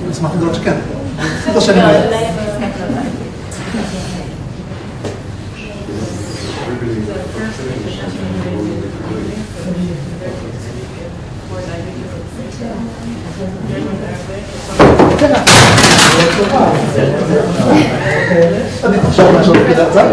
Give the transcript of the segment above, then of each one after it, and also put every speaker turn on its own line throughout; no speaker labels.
נשמח לדעות שכן. לא שאני אומר. אני חושב משהו כדעת צד?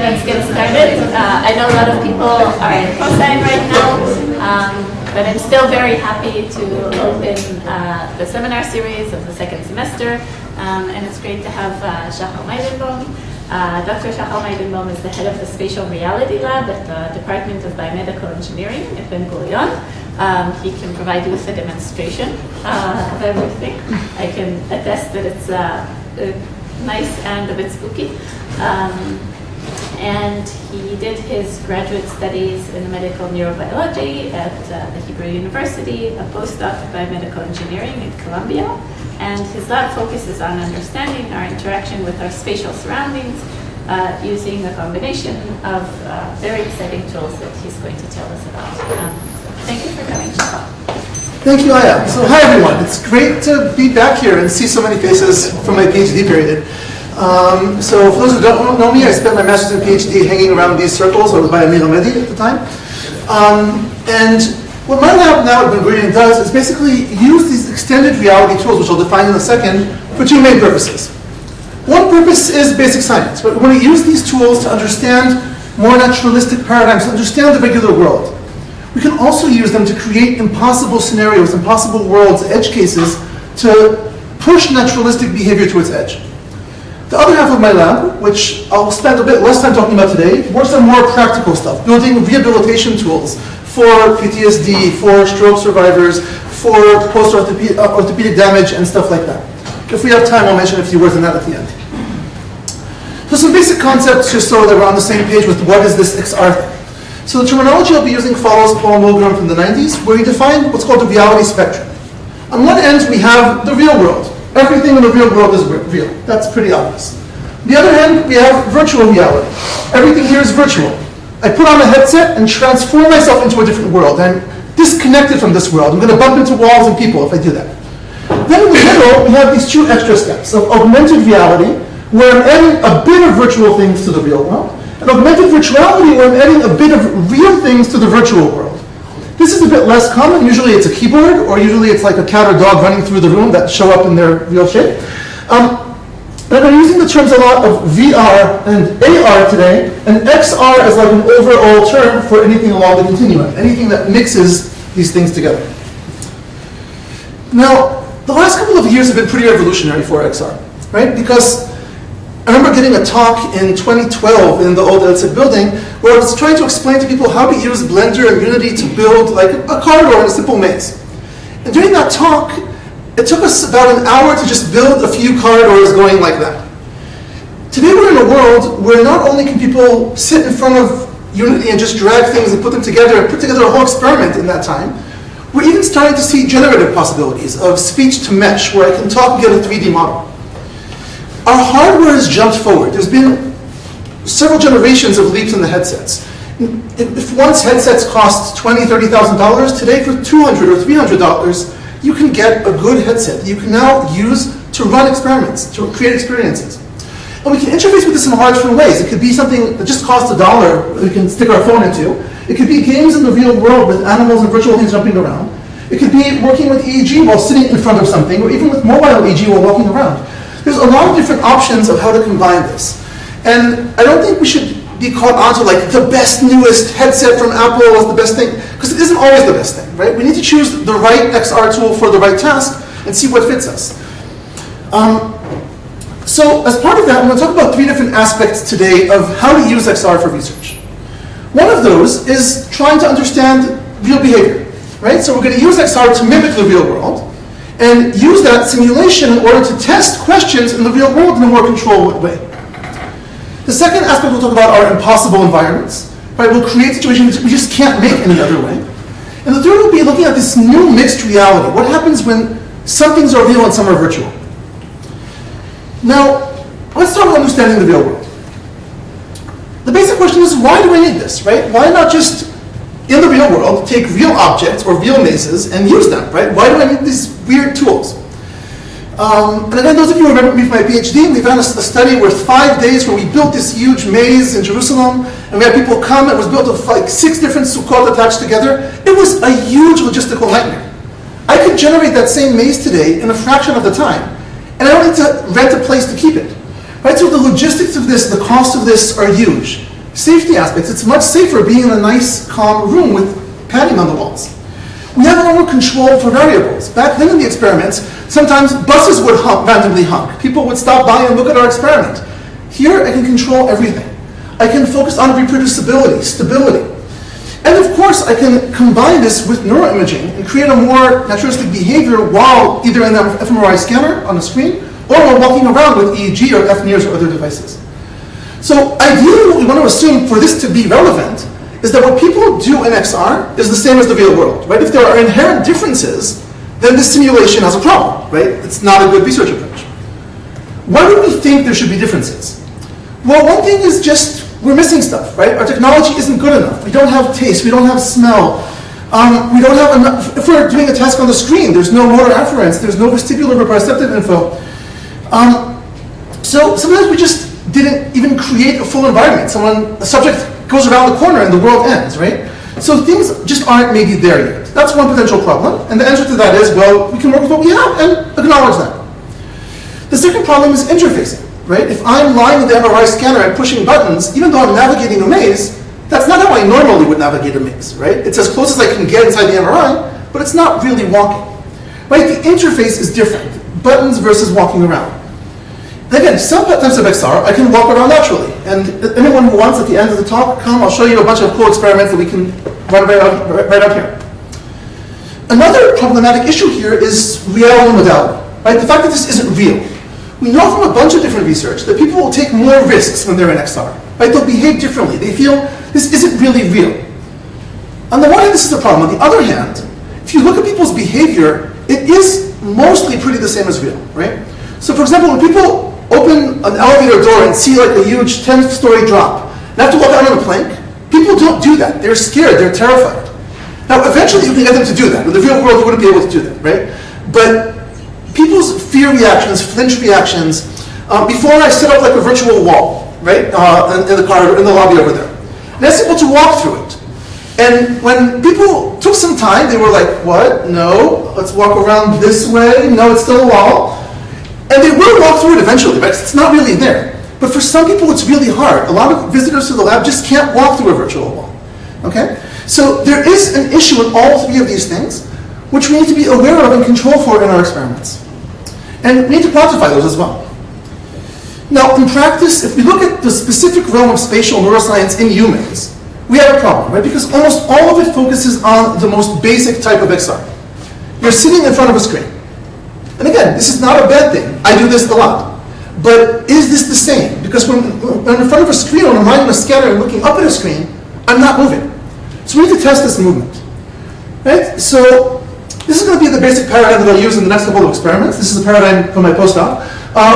Let's get started. I know a lot of people are in post-time right now, but I'm still very happy to open the seminar series of the second semester, and it's great to have Shachar Maidenbaum. Dr. Shachar Maidenbaum is the head of the Spatial Reality Lab at the Department of Biomedical Engineering at Gurion. He can provide you with a demonstration of everything. I can attest that it's nice and a bit spooky. And he did his graduate studies in medical neurobiology at the Hebrew University, a postdoc in biomedical engineering at Columbia, and his lab focuses on understanding our interaction with our spatial surroundings using a combination of very exciting tools that he's going to tell us about. Thank you for coming, Shachar.
Thank you, Aya. So hi everyone. It's great to be back here and see so many faces from my PhD period. So for those who don't know me, I spent my master's and PhD hanging around these circles. I was Biomedical at the time. And what my lab now at Gurion does is basically use these extended reality tools, which I'll define in a second, for two main purposes. One purpose is basic science. But we want to use these tools to understand more naturalistic paradigms, to understand the regular world. We can also use them to create impossible scenarios, impossible worlds, edge cases, to push naturalistic behavior to its edge. The other half of my lab, which I'll spend a bit less time talking about today, works on more practical stuff, building rehabilitation tools for PTSD, for stroke survivors, for post-orthopedic damage, and stuff like that. If we have time, I'll mention a few words on that at the end. So some basic concepts, just so that we're on the same page with what is this XR thing. So the terminology I'll be using follows Paul Milgram from the 90s, where he defined what's called the reality spectrum. On one end, we have the real world. Everything in the real world is real. That's pretty obvious. On the other hand, we have virtual reality. Everything here is virtual. I put on a headset and transform myself into a different world. I'm disconnected from this world. I'm going to bump into walls and people if I do that. Then in the middle, we have these two extra steps of augmented reality, where I'm adding a bit of virtual things to the real world, and augmented virtuality, where I'm adding a bit of real things to the virtual world. This is a bit less common. Usually it's a keyboard, or usually it's like a cat or dog running through the room that show up in their real shape. And I'm using the terms a lot of VR and AR today, and XR is like an overall term for anything along the continuum, anything that mixes these things together. Now, the last couple of years have been pretty revolutionary for XR, right? Because I remember getting a talk in 2012 in the old ELSC building where I was trying to explain to people how to use Blender and Unity to build like a corridor in a simple maze. And during that talk, it took us about an hour to just build a few corridors going like that. Today we're in a world where not only can people sit in front of Unity and just drag things and put them together and put together a whole experiment in that time, we're even starting to see generative possibilities of speech to mesh, where I can talk and get a 3D model. Our hardware has jumped forward. There's been several generations of leaps in the headsets. If once headsets cost $20,000, $30,000, today for $200 or $300, you can get a good headset that you can now use to run experiments, to create experiences. And we can interface with this in a lot of different ways. It could be something that just costs $1 that we can stick our phone into. It could be games in the real world with animals and virtual things jumping around. It could be working with EEG while sitting in front of something, or even with mobile EEG while walking around. There's a lot of different options of how to combine this. And I don't think we should be caught onto like the best, newest headset from Apple is the best thing, because it isn't always the best thing, right? We need to choose the right XR tool for the right task and see what fits us. So as part of that, I'm going to talk about 3 different aspects today of how to use XR for research. One of those is trying to understand real behavior, right? So we're going to use XR to mimic the real world and use that simulation in order to test questions in the real world in a more controlled way. The second aspect we'll talk about are impossible environments, right? We'll create situations we just can't make any other way. And the third will be looking at this new mixed reality. What happens when some things are real and some are virtual? Now, let's start with understanding the real world. The basic question is, why do we need this, right? Why not just, in the real world, take real objects or real mazes and use them, right? Why do I need these weird tools? And again, those of you who remember me from my PhD, we found a study worth 5 days where we built this huge maze in Jerusalem, and we had people come. It was built of like 6 different sukkot attached together. It was a huge logistical nightmare. I could generate that same maze today in a fraction of the time, and I don't need to rent a place to keep it. Right? So the logistics of this, the cost of this are huge. Safety aspects, it's much safer being in a nice, calm room with padding on the walls. We have a lot more control for variables. Back then in the experiments, sometimes buses would randomly honk. People would stop by and look at our experiment. Here, I can control everything. I can focus on reproducibility, stability. And of course, I can combine this with neuroimaging and create a more naturalistic behavior while either in an fMRI scanner on the screen or while walking around with EEG or FNIRS or other devices. So ideally, what we want to assume for this to be relevant is that what people do in XR is the same as the real world, right? If there are inherent differences, then this simulation has a problem, right? It's not a good research approach. Why would we think there should be differences? Well, one thing is just we're missing stuff, right? Our technology isn't good enough. We don't have taste. We don't have smell. We don't have enough. If we're doing a task on the screen, there's no motor afferents. There's no vestibular or perceptive info. So sometimes we just didn't even create a full environment. A subject goes around the corner and the world ends, right? So things just aren't maybe there yet. That's one potential problem. And the answer to that is, well, we can work with what we have and acknowledge that. The second problem is interfacing, right? If I'm lying in the MRI scanner and pushing buttons, even though I'm navigating a maze, that's not how I normally would navigate a maze, right? It's as close as I can get inside the MRI, but it's not really walking, right? The interface is different, buttons versus walking around. Again, some types of XR, I can walk around naturally. And anyone who wants at the end of the talk, come, I'll show you a bunch of cool experiments that we can run right out here. Another problematic issue here is reality modality, right? The fact that this isn't real. We know from a bunch of different research that people will take more risks when they're in XR, right? They'll behave differently. They feel this isn't really real. On the one hand, this is a problem. On the other hand, if you look at people's behavior, it is mostly pretty the same as real, right? So for example, when people open an elevator door and see like a huge 10-story drop and have to walk out on a plank, people don't do that. They're scared, they're terrified. Now, eventually you can get them to do that. In the real world, you wouldn't be able to do that, right? But people's fear reactions, flinch reactions, before I set up like a virtual wall, right, in the corridor, in the lobby over there. And I asked people to walk through it. And when people took some time, they were like, what? No, let's walk around this way. No, it's still a wall. And they will walk through it eventually, but it's not really there. But for some people, it's really hard. A lot of visitors to the lab just can't walk through a virtual wall. Okay? So there is an issue in all three of these things, which we need to be aware of and control for in our experiments. And we need to quantify those as well. Now, in practice, if we look at the specific realm of spatial neuroscience in humans, we have a problem, right? Because almost all of it focuses on the most basic type of XR. You're sitting in front of a screen. And again, this is not a bad thing. I do this a lot. But is this the same? Because when I'm in front of a screen, when I'm riding a scanner and looking up at a screen, I'm not moving. So we need to test this movement. Right? So this is going to be the basic paradigm that I use in the next couple of experiments. This is a paradigm from my postdoc,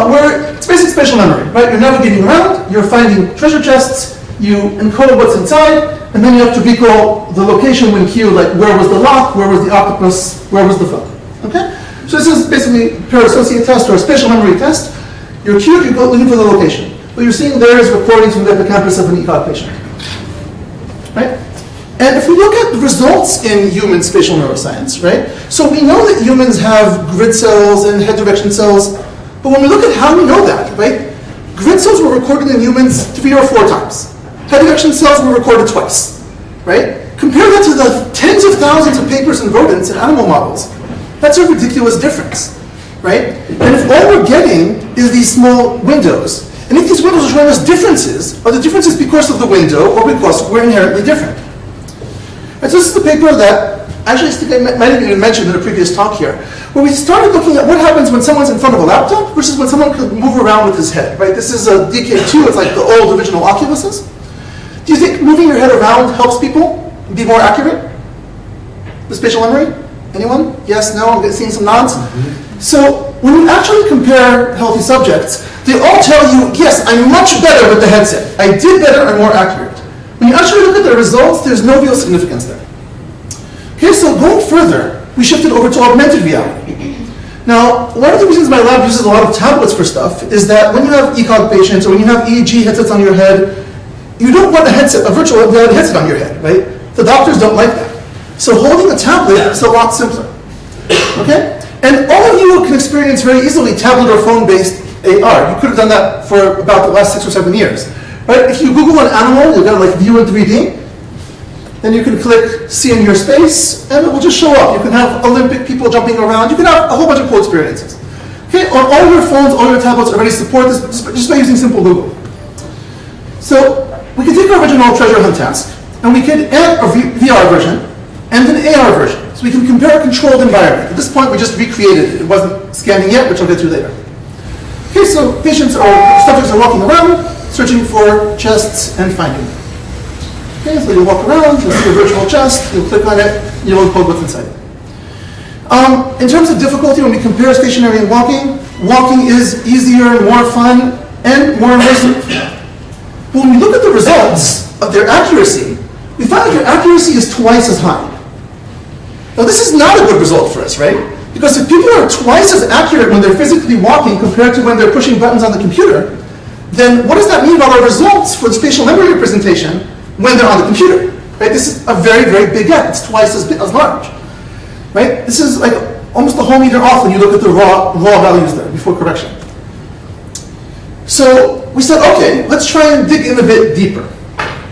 where it's basic spatial memory. Right? You're navigating around, you're finding treasure chests, you encode what's inside, and then you have to recall the location when cued, like where was the lock, where was the octopus, where was the phone. Okay? So this is basically a pair associate test or a spatial memory test. You're cued, you go looking for the location. What you're seeing there is recordings from the hippocampus of an ECOG patient. Right? And if we look at the results in human spatial neuroscience, right? So we know that humans have grid cells and head direction cells, but when we look at how we know that, right? Grid cells were recorded in humans 3 or 4 times. Head direction cells were recorded twice, right? Compare that to the tens of thousands of papers in rodents and animal models. That's a ridiculous difference, right? And if all we're getting is these small windows, and if these windows are showing us differences, are the differences because of the window or because we're inherently different? And so this is the paper that, actually I think I might have even mentioned in a previous talk here, where we started looking at what happens when someone's in front of a laptop versus when someone could move around with his head, right? This is a DK2, it's like the old original Oculuses. Do you think moving your head around helps people be more accurate? The spatial memory? Anyone? Yes, no, I'm seeing some nods. So when you actually compare healthy subjects, they all tell you, yes, I'm much better with the headset. I did better, I'm more accurate. When you actually look at the results, there's no real significance there. Okay, so going further, we shifted over to augmented reality. Now, one of the reasons my lab uses a lot of tablets for stuff is that when you have ECOG patients or when you have EEG headsets on your head, you don't want a virtual reality headset on your head, right? The doctors don't like that. So holding a tablet is a lot simpler, okay? And all of you can experience very easily tablet or phone-based AR. You could have done that for about the last 6 or 7 years, right? If you Google an animal, you're gonna like view in 3D, then you can click see in your space, and it will just show up. You can have Olympic people jumping around. You can have a whole bunch of cool experiences. Okay, on all your phones, all your tablets already support this just by using simple Google. So we can take our original treasure hunt task, and we can add a VR version and an AR version. So we can compare a controlled environment. At this point, we just recreated it. It wasn't scanning yet, which I'll get to later. Okay, so subjects are walking around, searching for chests and finding them. Okay, so you walk around, you'll see a virtual chest, you'll click on it, you'll encode what's inside it. In terms of difficulty, when we compare stationary and walking is easier, more fun, and more immersive. But when we look at the results of their accuracy, we find that their accuracy is twice as high. Now this is not a good result for us, right? Because if people are twice as accurate when they're physically walking compared to when they're pushing buttons on the computer, then what does that mean about our results for the spatial memory representation when they're on the computer? Right? This is a very, very big gap. It's twice as large. Right? This is like almost a whole meter off when you look at the raw values there before correction. So we said, okay, let's try and dig in a bit deeper.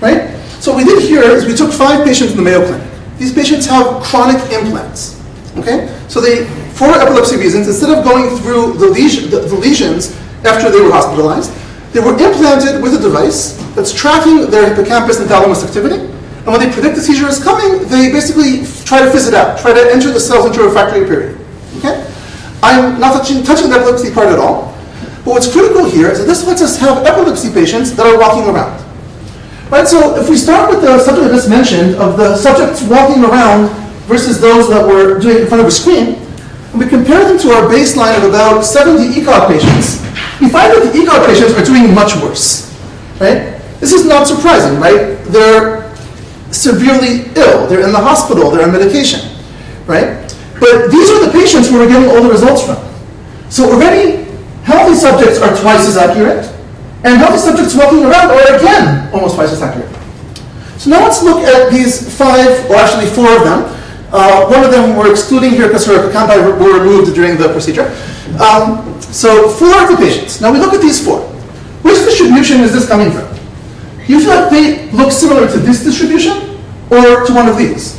Right? So what we did here is we took 5 patients in the Mayo Clinic. These patients have chronic implants. Okay? So they, for epilepsy reasons, instead of going through the lesions after they were hospitalized, they were implanted with a device that's tracking their hippocampus and thalamus activity. And when they predict the seizure is coming, they basically try to fizz it out, try to enter the cells into a refractory period. Okay? I'm not touching the epilepsy part at all. But what's critical here is that this lets us have epilepsy patients that are walking around. Right, so if we start with the subject I just mentioned, of the subjects walking around versus those that were doing it in front of a screen, and we compare them to our baseline of about 70 ECOG patients, we find that the ECOG patients are doing much worse. Right? This is not surprising, right? They're severely ill. They're in the hospital. They're on medication. Right? But these are the patients who we're getting all the results from. So already, healthy subjects are twice as accurate, and healthy subjects walking around are, again, almost twice as accurate. So now let's look at these 5, or actually 4 of them. One of them we're excluding here because her hippocampi were removed during the procedure. So 4 of the patients. Now we look at these 4. Which distribution is this coming from? You feel like they look similar to this distribution or to one of these,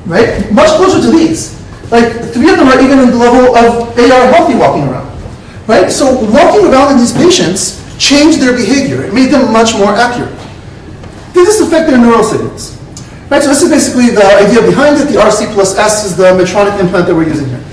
right? Much closer to these. Like 3 of them are even in the level of AR healthy walking around, right? So walking around in these patients changed their behavior. It made them much more accurate. Did this affect their neural signals? Right, so this is basically the idea behind it. The RC plus S is the Medtronic implant that we're using here.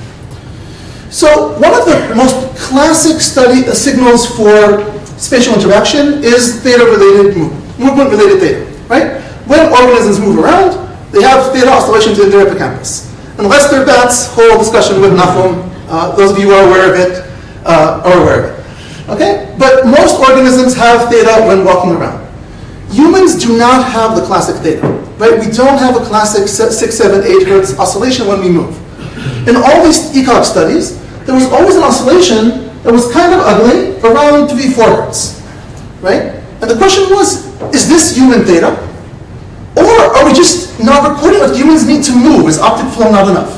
So one of the most classic signals for spatial interaction is theta-related movement-related theta, right? When organisms move around, they have theta oscillations in their hippocampus. Unless they're bats, whole discussion with Nahum, those of you who are aware of it, are aware of it. Okay? But most organisms have theta when walking around. Humans do not have the classic theta, right? We don't have a classic 6, 7, 8 hertz oscillation when we move. In all these ECOG studies, there was always an oscillation that was kind of ugly, around 3, 4 hertz, right? And the question was, is this human theta? Or are we just not recording what humans need to move? Is optic flow not enough?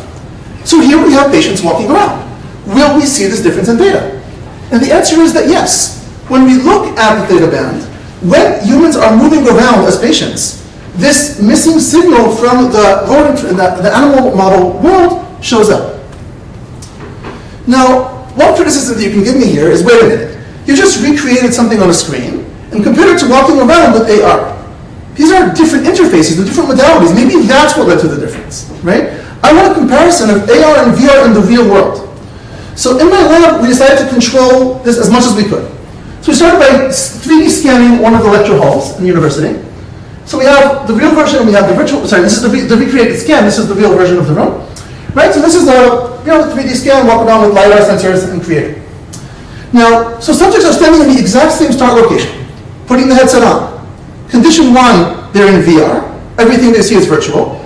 So here we have patients walking around. Will we see this difference in theta? And the answer is that yes. When we look at the theta band, when humans are moving around as patients, this missing signal from the animal model world shows up. Now, one criticism that you can give me here is, wait a minute, you just recreated something on a screen and compared it to walking around with AR. These are different interfaces, they're different modalities. Maybe that's what led to the difference, right? I want a comparison of AR and VR in the real world. So in my lab, we decided to control this as much as we could. So we started by 3D scanning one of the lecture halls in the university. So we have the real version and we have the virtual, sorry, this is the recreated scan, this is the real version of the room. Right, so this is the 3D scan, walk around with LiDAR sensors and create it. Now, so subjects are standing in the exact same start location, putting the headset on. Condition 1, they're in VR. Everything they see is virtual.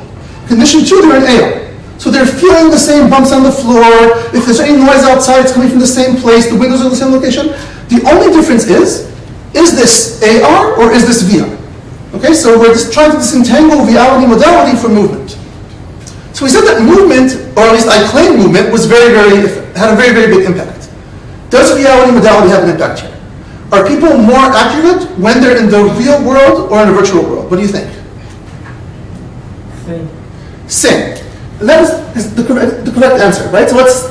Condition 2, they're in AR. So they're feeling the same bumps on the floor. If there's any noise outside, it's coming from the same place. The windows are in the same location. The only difference is this AR or is this VR? Okay, so we're just trying to disentangle reality modality from movement. So we said that movement, or at least I claim movement, had a very, very big impact. Does reality modality have an impact here? Are people more accurate when they're in the real world or in a virtual world? What do you think? Same. And that is the correct answer, right? So let's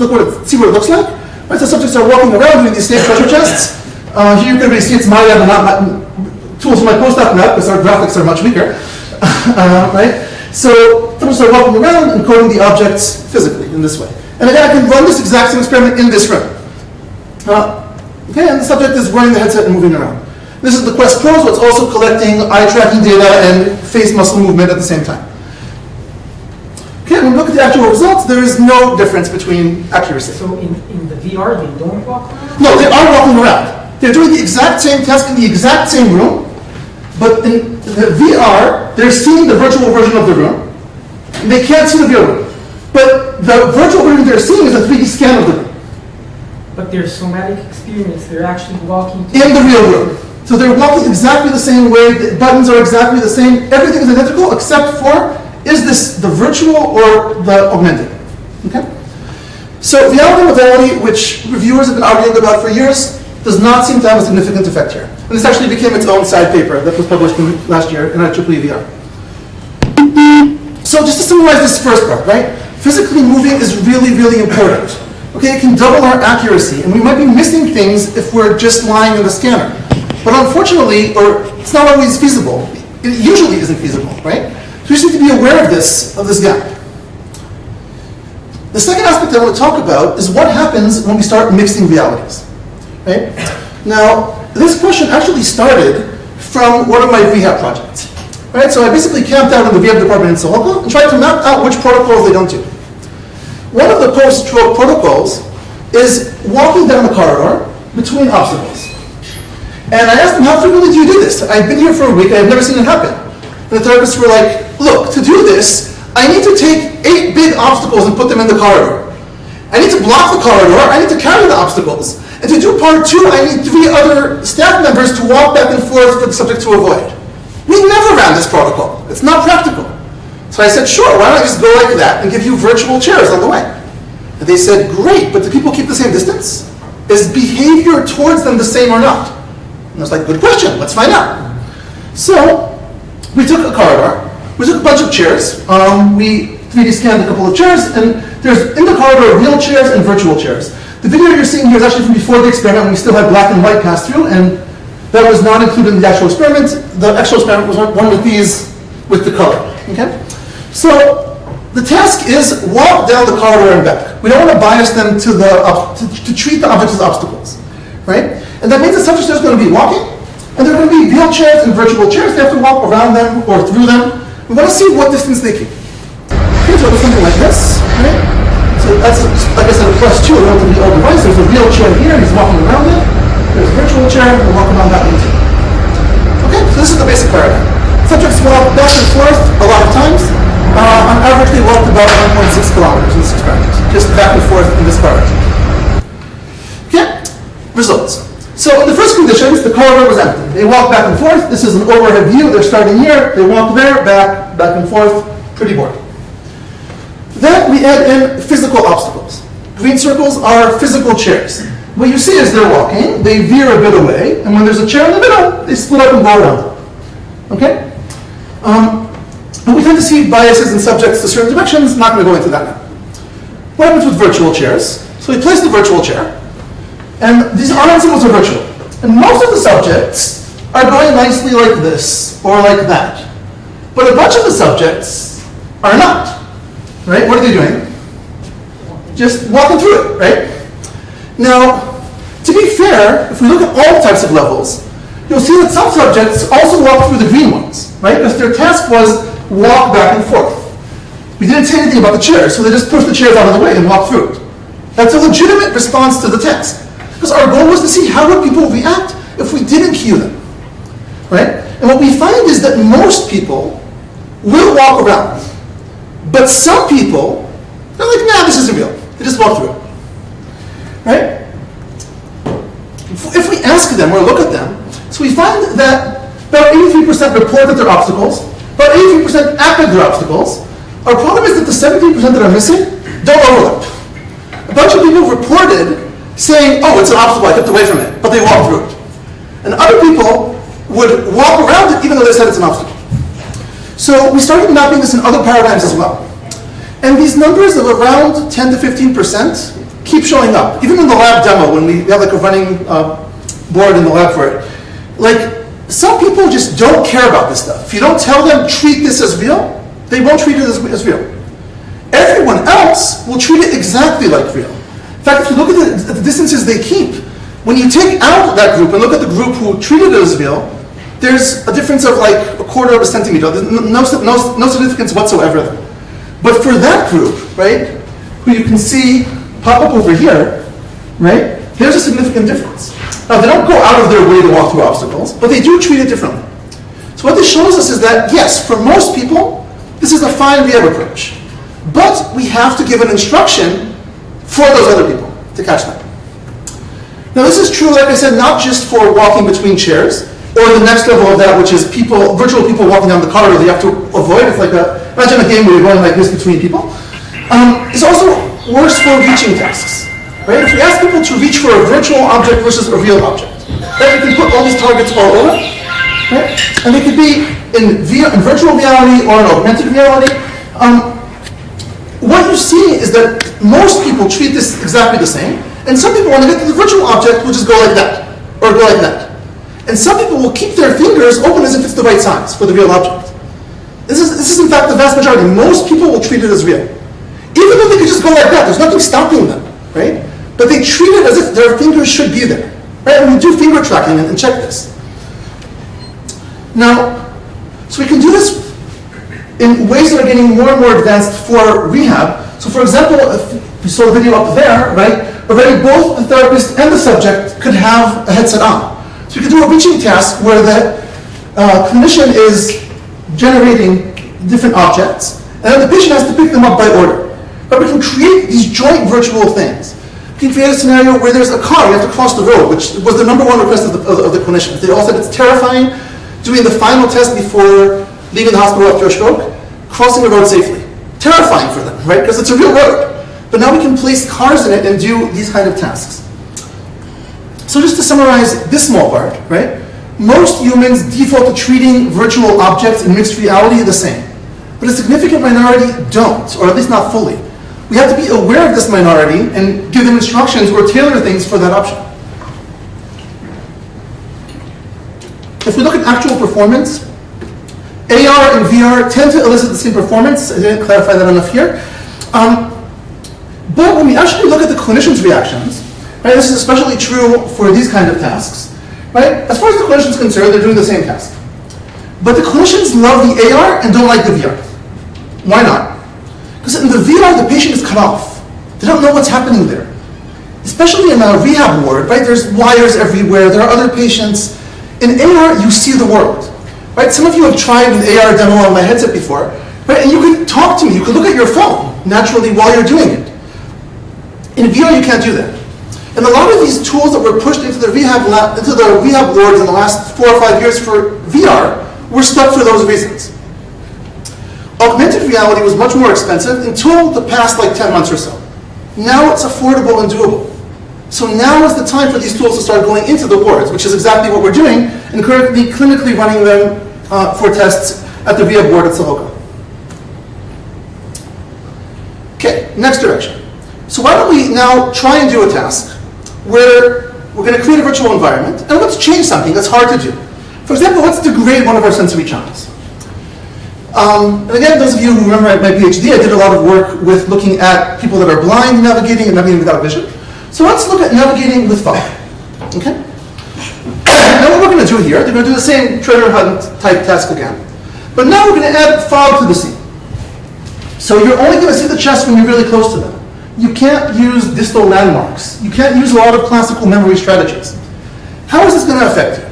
see what it looks like. Right, so subjects are walking around doing these same treasure chests. Here you can really see it's my lab and not my tools from my postdoc lab because our graphics are much weaker, right? So subjects are walking around and coding the objects physically in this way. And again, I can run this exact same experiment in this room. Okay, and the subject is wearing the headset and moving around. This is the Quest Pro, so it's also collecting eye tracking data and face muscle movement at the same time. Okay, when we look at the actual results, there is no difference between accuracy.
So in the VR, they don't walk around?
No, they are walking around. They're doing the exact same task in the exact same room, but in the VR, they're seeing the virtual version of the room. And they can't see the real room. But the virtual version they're seeing is a 3D scan of the room.
But their somatic experience, they're actually walking
in the real room. So they're walking exactly the same way, the buttons are exactly the same, everything is identical except for, is this the virtual or the augmented? Okay? So reality modality, which reviewers have been arguing about for years, does not seem to have a significant effect here. And this actually became its own side paper that was published last year in IEEE VR. So just to summarize this first part, right? Physically moving is really, really important. Okay, it can double our accuracy, and we might be missing things if we're just lying in the scanner. But unfortunately, or it's not always feasible. It usually isn't feasible, right? So we just need to be aware of this gap. The second aspect I want to talk about is what happens when we start mixing realities, right? Now, this question actually started from one of my rehab projects, right? So I basically camped out in the rehab department in Sohoka and tried to map out which protocols they don't do. One of the post-stroke protocols is walking down the corridor between obstacles. And I asked them, how frequently do you do this? I've been here for a week, I've never seen it happen. And the therapists were like, look, to do this, I need to take 8 big obstacles and put them in the corridor. I need to block the corridor, I need to carry the obstacles. And to do part 2, I need 3 other staff members to walk back and forth for the subject to avoid. We never ran this protocol. It's not practical. So I said, sure, why don't I just go like that and give you virtual chairs on the way? And they said, great, but do people keep the same distance? Is behavior towards them the same or not? And I was like, good question, let's find out. So we took a corridor, we took a bunch of chairs, we 3D scanned a couple of chairs, and there's in the corridor real chairs and virtual chairs. The video you're seeing here is actually from before the experiment when we still had black and white pass through, and that was not included in the actual experiment. The actual experiment was one with these, with the color, okay? So the task is walk down the corridor and back. We don't want to bias them to treat the objects as obstacles, right? And that means the subject is going to be walking, and there are going to be real chairs and virtual chairs. They have to walk around them or through them. We want to see what distance they keep. Okay, so it was something like this, right? So that's, like I said, a +2, a relatively old device. There's a real chair here, he's walking around it. There's a virtual chair, we're walking around that one too. Okay, so this is the basic paradigm. Subjects walk back and forth a lot of times. On average, they walked about 1.6 kilometers in this experiment, just back and forth in this corridor. Okay, results. So in the first conditions, the corridor was empty. They walked back and forth. This is an overhead view. They're starting here. They walk there, back and forth. Pretty boring. Then we add in physical obstacles. Green circles are physical chairs. What you see is they're walking. They veer a bit away, and when there's a chair in the middle, they split up and go around it. Okay? But we tend to see biases in subjects to certain directions. Not going to go into that now. What happens with virtual chairs? So we place the virtual chair. And these RN symbols are virtual. And most of the subjects are going nicely like this, or like that. But a bunch of the subjects are not. Right? What are they doing? Just walking through it, right? Now, to be fair, if we look at all types of levels, you'll see that some subjects also walk through the green ones, right? Because their task was walk back and forth. We didn't say anything about the chairs, so they just pushed the chairs out of the way and walked through it. That's a legitimate response to the task. Because our goal was to see how would people react if we didn't cue them, right? And what we find is that most people will walk around. But some people, they're like, nah, this isn't real. They just walk through it, right? If we ask them or look at them, so we find that about 83% report that they're obstacles, about 83% act like they're obstacles. Our problem is that the 17% that are missing don't overlap. A bunch of people reported saying, oh, it's an obstacle, I kept away from it, but they walked through it. And other people would walk around it even though they said it's an obstacle. So we started mapping this in other paradigms as well. And these numbers of around 10 to 15% keep showing up. Even in the lab demo, when we have like a running board in the lab for it. Like, some people just don't care about this stuff. If you don't tell them, treat this as real, they won't treat it as real. Everyone else will treat it exactly like real. In fact, if you look at the distances they keep, when you take out that group and look at the group who treated it as real, there's a difference of like 1/4 of a centimeter. There's no significance whatsoever there. But for that group, right, who you can see pop up over here, right, there's a significant difference. Now, they don't go out of their way to walk through obstacles, but they do treat it differently. So what this shows us is that, yes, for most people, this is a fine rehab approach. But we have to give an instruction for those other people to catch them. Now, this is true, like I said, not just for walking between chairs, or the next level of that, which is virtual people walking down the corridor that you have to avoid. It's like imagine a game where you're going like this between people. It's also worse for reaching tasks. Right? If we ask people to reach for a virtual object versus a real object, right? We can put all these targets all over, right? And they could be in virtual reality or in augmented reality. What you see is that most people treat this exactly the same, and some people want to get to the virtual object, will just go like that, or go like that. And some people will keep their fingers open as if it's the right size for the real object. This is in fact the vast majority. Most people will treat it as real. Even though they could just go like that, there's nothing stopping them, right? But they treat it as if their fingers should be there, right? And we do finger tracking and check this. Now, so we can do this in ways that are getting more and more advanced for rehab. So for example, if you saw the video up there, right? Already both the therapist and the subject could have a headset on. So we can do a reaching task where the clinician is generating different objects, and then the patient has to pick them up by order. But we can create these joint virtual things. We can create a scenario where there's a car, you have to cross the road, which was the #1 request of the clinicians. They all said it's terrifying doing the final test before leaving the hospital after a stroke, crossing the road safely. Terrifying for them, right? Because it's a real road. But now we can place cars in it and do these kind of tasks. So just to summarize this small part, right? Most humans default to treating virtual objects in mixed reality the same. But a significant minority don't, or at least not fully. We have to be aware of this minority and give them instructions or tailor things for that option. If we look at actual performance, AR and VR tend to elicit the same performance. I didn't clarify that enough here. But when we actually look at the clinician's reactions, right, this is especially true for these kind of tasks, right? As far as the clinician's concerned, they're doing the same task. But the clinicians love the AR and don't like the VR. Why not? Because in the VR, the patient is cut off. They don't know what's happening there. Especially in a rehab ward, right? There's wires everywhere. There are other patients. In AR, you see the world, right? Some of you have tried an AR demo on my headset before, right? And you can talk to me. You can look at your phone naturally while you're doing it. In VR, you can't do that. And a lot of these tools that were pushed into the rehab wards in the last 4 or 5 years for VR were stuck for those reasons. Augmented reality was much more expensive until the past 10 months or so. Now it's affordable and doable. So now is the time for these tools to start going into the wards, which is exactly what we're doing, and currently clinically running them for tests at the rehab ward at Soroka. Okay, next direction. So why don't we now try and do a task where we're going to create a virtual environment, and let's change something that's hard to do. For example, let's degrade one of our sensory channels. And again, those of you who remember my PhD, I did a lot of work with looking at people that are blind navigating and navigating without vision. So let's look at navigating with fog. Okay? Now what we're going to do here, they're going to do the same treasure hunt type task again. But now we're going to add fog to the scene. So you're only going to see the chest when you're really close to them. You can't use distal landmarks. You can't use a lot of classical memory strategies. How is this going to affect you?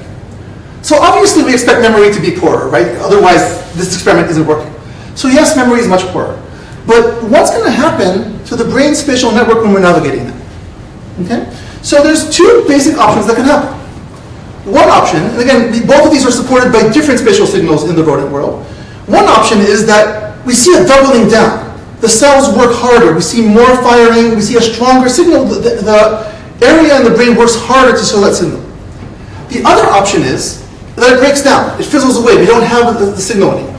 So obviously we expect memory to be poorer, right? Otherwise this experiment isn't working. So yes, memory is much poorer. But what's going to happen to the brain spatial network when we're navigating them? Okay? So there's two basic options that can happen. One option, and again, both of these are supported by different spatial signals in the rodent world. One option is that we see a doubling down. The cells work harder. We see more firing. We see a stronger signal. The area in the brain works harder to show that signal. The other option is that it breaks down. It fizzles away. We don't have the signal anymore.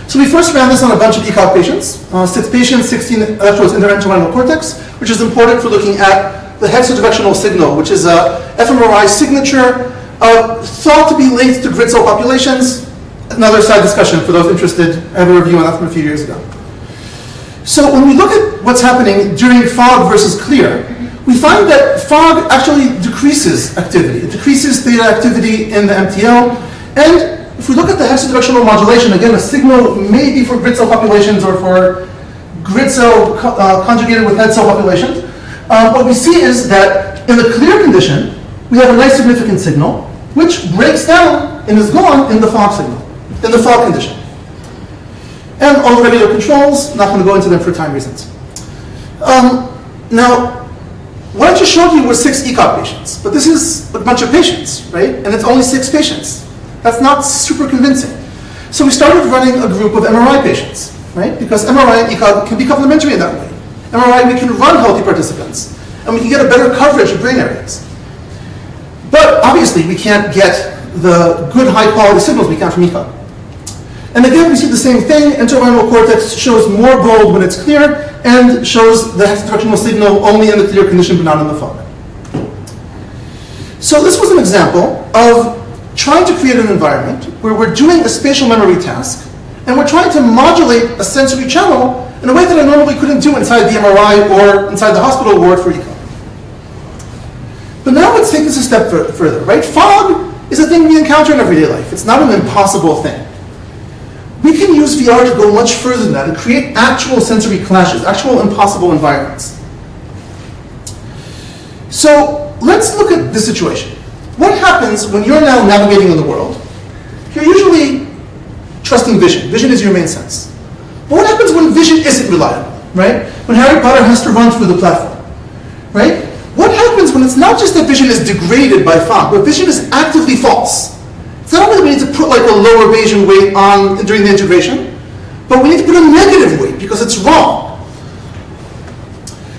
So we first ran this on a bunch of ECOG patients. 6 patients, 16 electrodes in their entorhinal cortex, which is important for looking at the hexadirectional signal, which is a fMRI signature thought to be linked to grid cell populations. Another side discussion for those interested. I have a review on that from a few years ago. So when we look at what's happening during fog versus clear, we find that fog actually decreases activity. It decreases theta activity in the MTL. And if we look at the hexadirectional modulation, again, a signal may be for grid cell populations or for grid cell conjugated with head cell populations. What we see is that in the clear condition, we have a nice significant signal, which breaks down and is gone in the fog signal, in the fog condition. And all the regular controls, not going to go into them for time reasons. Now, what I just showed you was 6 ECOG patients, but this is a bunch of patients, right? And it's only 6 patients. That's not super convincing. So we started running a group of MRI patients, right? Because MRI and ECOG can be complementary in that way. MRI, we can run healthy participants, and we can get a better coverage of brain areas. But obviously, we can't get the good high-quality signals we can from ECOG. And again, we see the same thing. Entorhinal cortex shows more gold when it's clear and shows the hexadirectional signal only in the clear condition but not in the fog. So this was an example of trying to create an environment where we're doing a spatial memory task and we're trying to modulate a sensory channel in a way that I normally couldn't do inside the MRI or inside the hospital ward for ECOG. But now let's take this a step further, right? Fog is a thing we encounter in everyday life. It's not an impossible thing. We can use VR to go much further than that and create actual sensory clashes, actual impossible environments. So let's look at this situation. What happens when you're now navigating in the world? You're usually trusting vision. Vision is your main sense. But what happens when vision isn't reliable, right? When Harry Potter has to run through the platform, right? What happens when it's not just that vision is degraded by fog, but vision is actively false? It's not only that we need to put a lower Bayesian weight on during the integration, but we need to put a negative weight because it's wrong.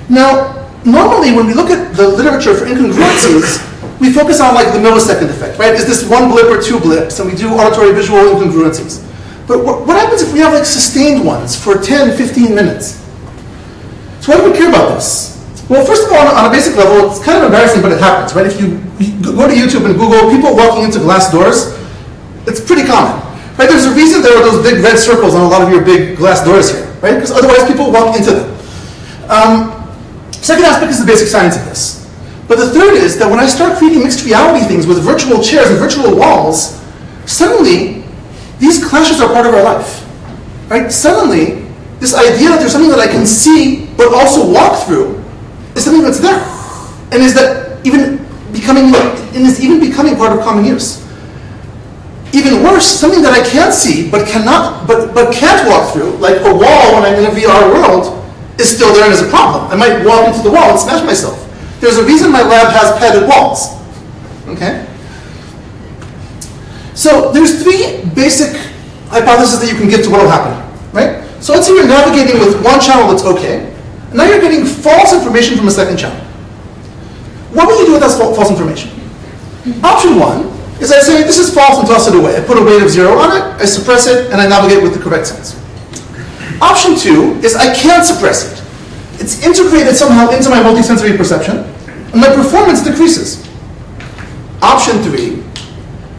Now, normally when we look at the literature for incongruencies, we focus on like the millisecond effect, right? Is this one blip or two blips? And we do auditory visual incongruencies. But what happens if we have like sustained ones for 10, 15 minutes? So why do we care about this? Well, first of all, on a basic level, it's kind of embarrassing, but it happens, right? If you go to YouTube and Google people walking into glass doors, it's pretty common, right? There's a reason there are those big red circles on a lot of your big glass doors here, right? Because otherwise people walk into them. Second aspect is the basic science of this. But the third is that when I start creating mixed reality things with virtual chairs and virtual walls, suddenly these clashes are part of our life, right? Suddenly, this idea that there's something that I can see but also walk through is something that's there, and is becoming part of common use. Even worse, something that I can't see but can't walk through, like a wall when I'm in a VR world, is still there and is a problem. I might walk into the wall and smash myself. There's a reason my lab has padded walls. Okay? So there's three basic hypotheses that you can give to what will happen, right? So let's say you're navigating with one channel that's okay, and now you're getting false information from a second channel. What will you do with that false information? Option one is I say, this is false and toss it away. I put a weight of 0 on it, I suppress it, and I navigate with the correct sense. Option two is I can't suppress it. It's integrated somehow into my multisensory perception, and my performance decreases. Option three,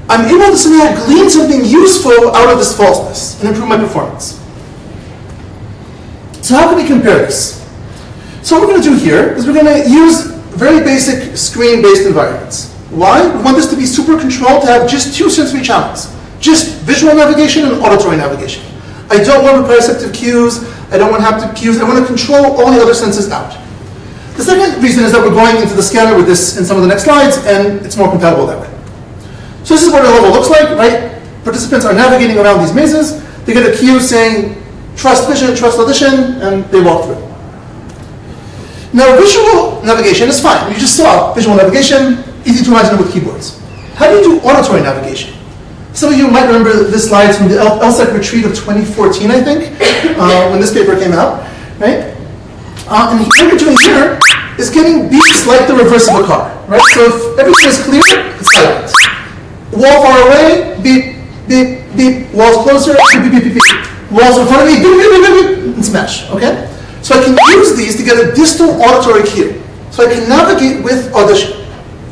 I'm able to somehow glean something useful out of this falseness and improve my performance. So how can we compare this? So what we're going to do here is we're going to use very basic screen-based environments. Why? We want this to be super controlled, to have just two sensory channels, just visual navigation and auditory navigation. I don't want proprioceptive cues, I don't want haptic cues, I want to control all the other senses out. The second reason is that we're going into the scanner with this in some of the next slides, and it's more compatible that way. So this is what our level looks like, right? Participants are navigating around these mazes, they get a cue saying, trust vision, trust audition, and they walk through. Now visual navigation is fine. You just saw visual navigation, easy to imagine with keyboards. How do you do auditory navigation? Some of you might remember this slides from the ELSC retreat of 2014, I think, when this paper came out, right? And what you're doing here is getting beeps like the reverse of a car, right? So if everything is clear, it's silent. Wall far away, beep, beep, beep. Walls closer, beep, beep, beep, beep. Walls in front of me, beep, beep, beep, beep, beep, and smash, okay? So I can use these to get a distal auditory cue. So I can navigate with audition,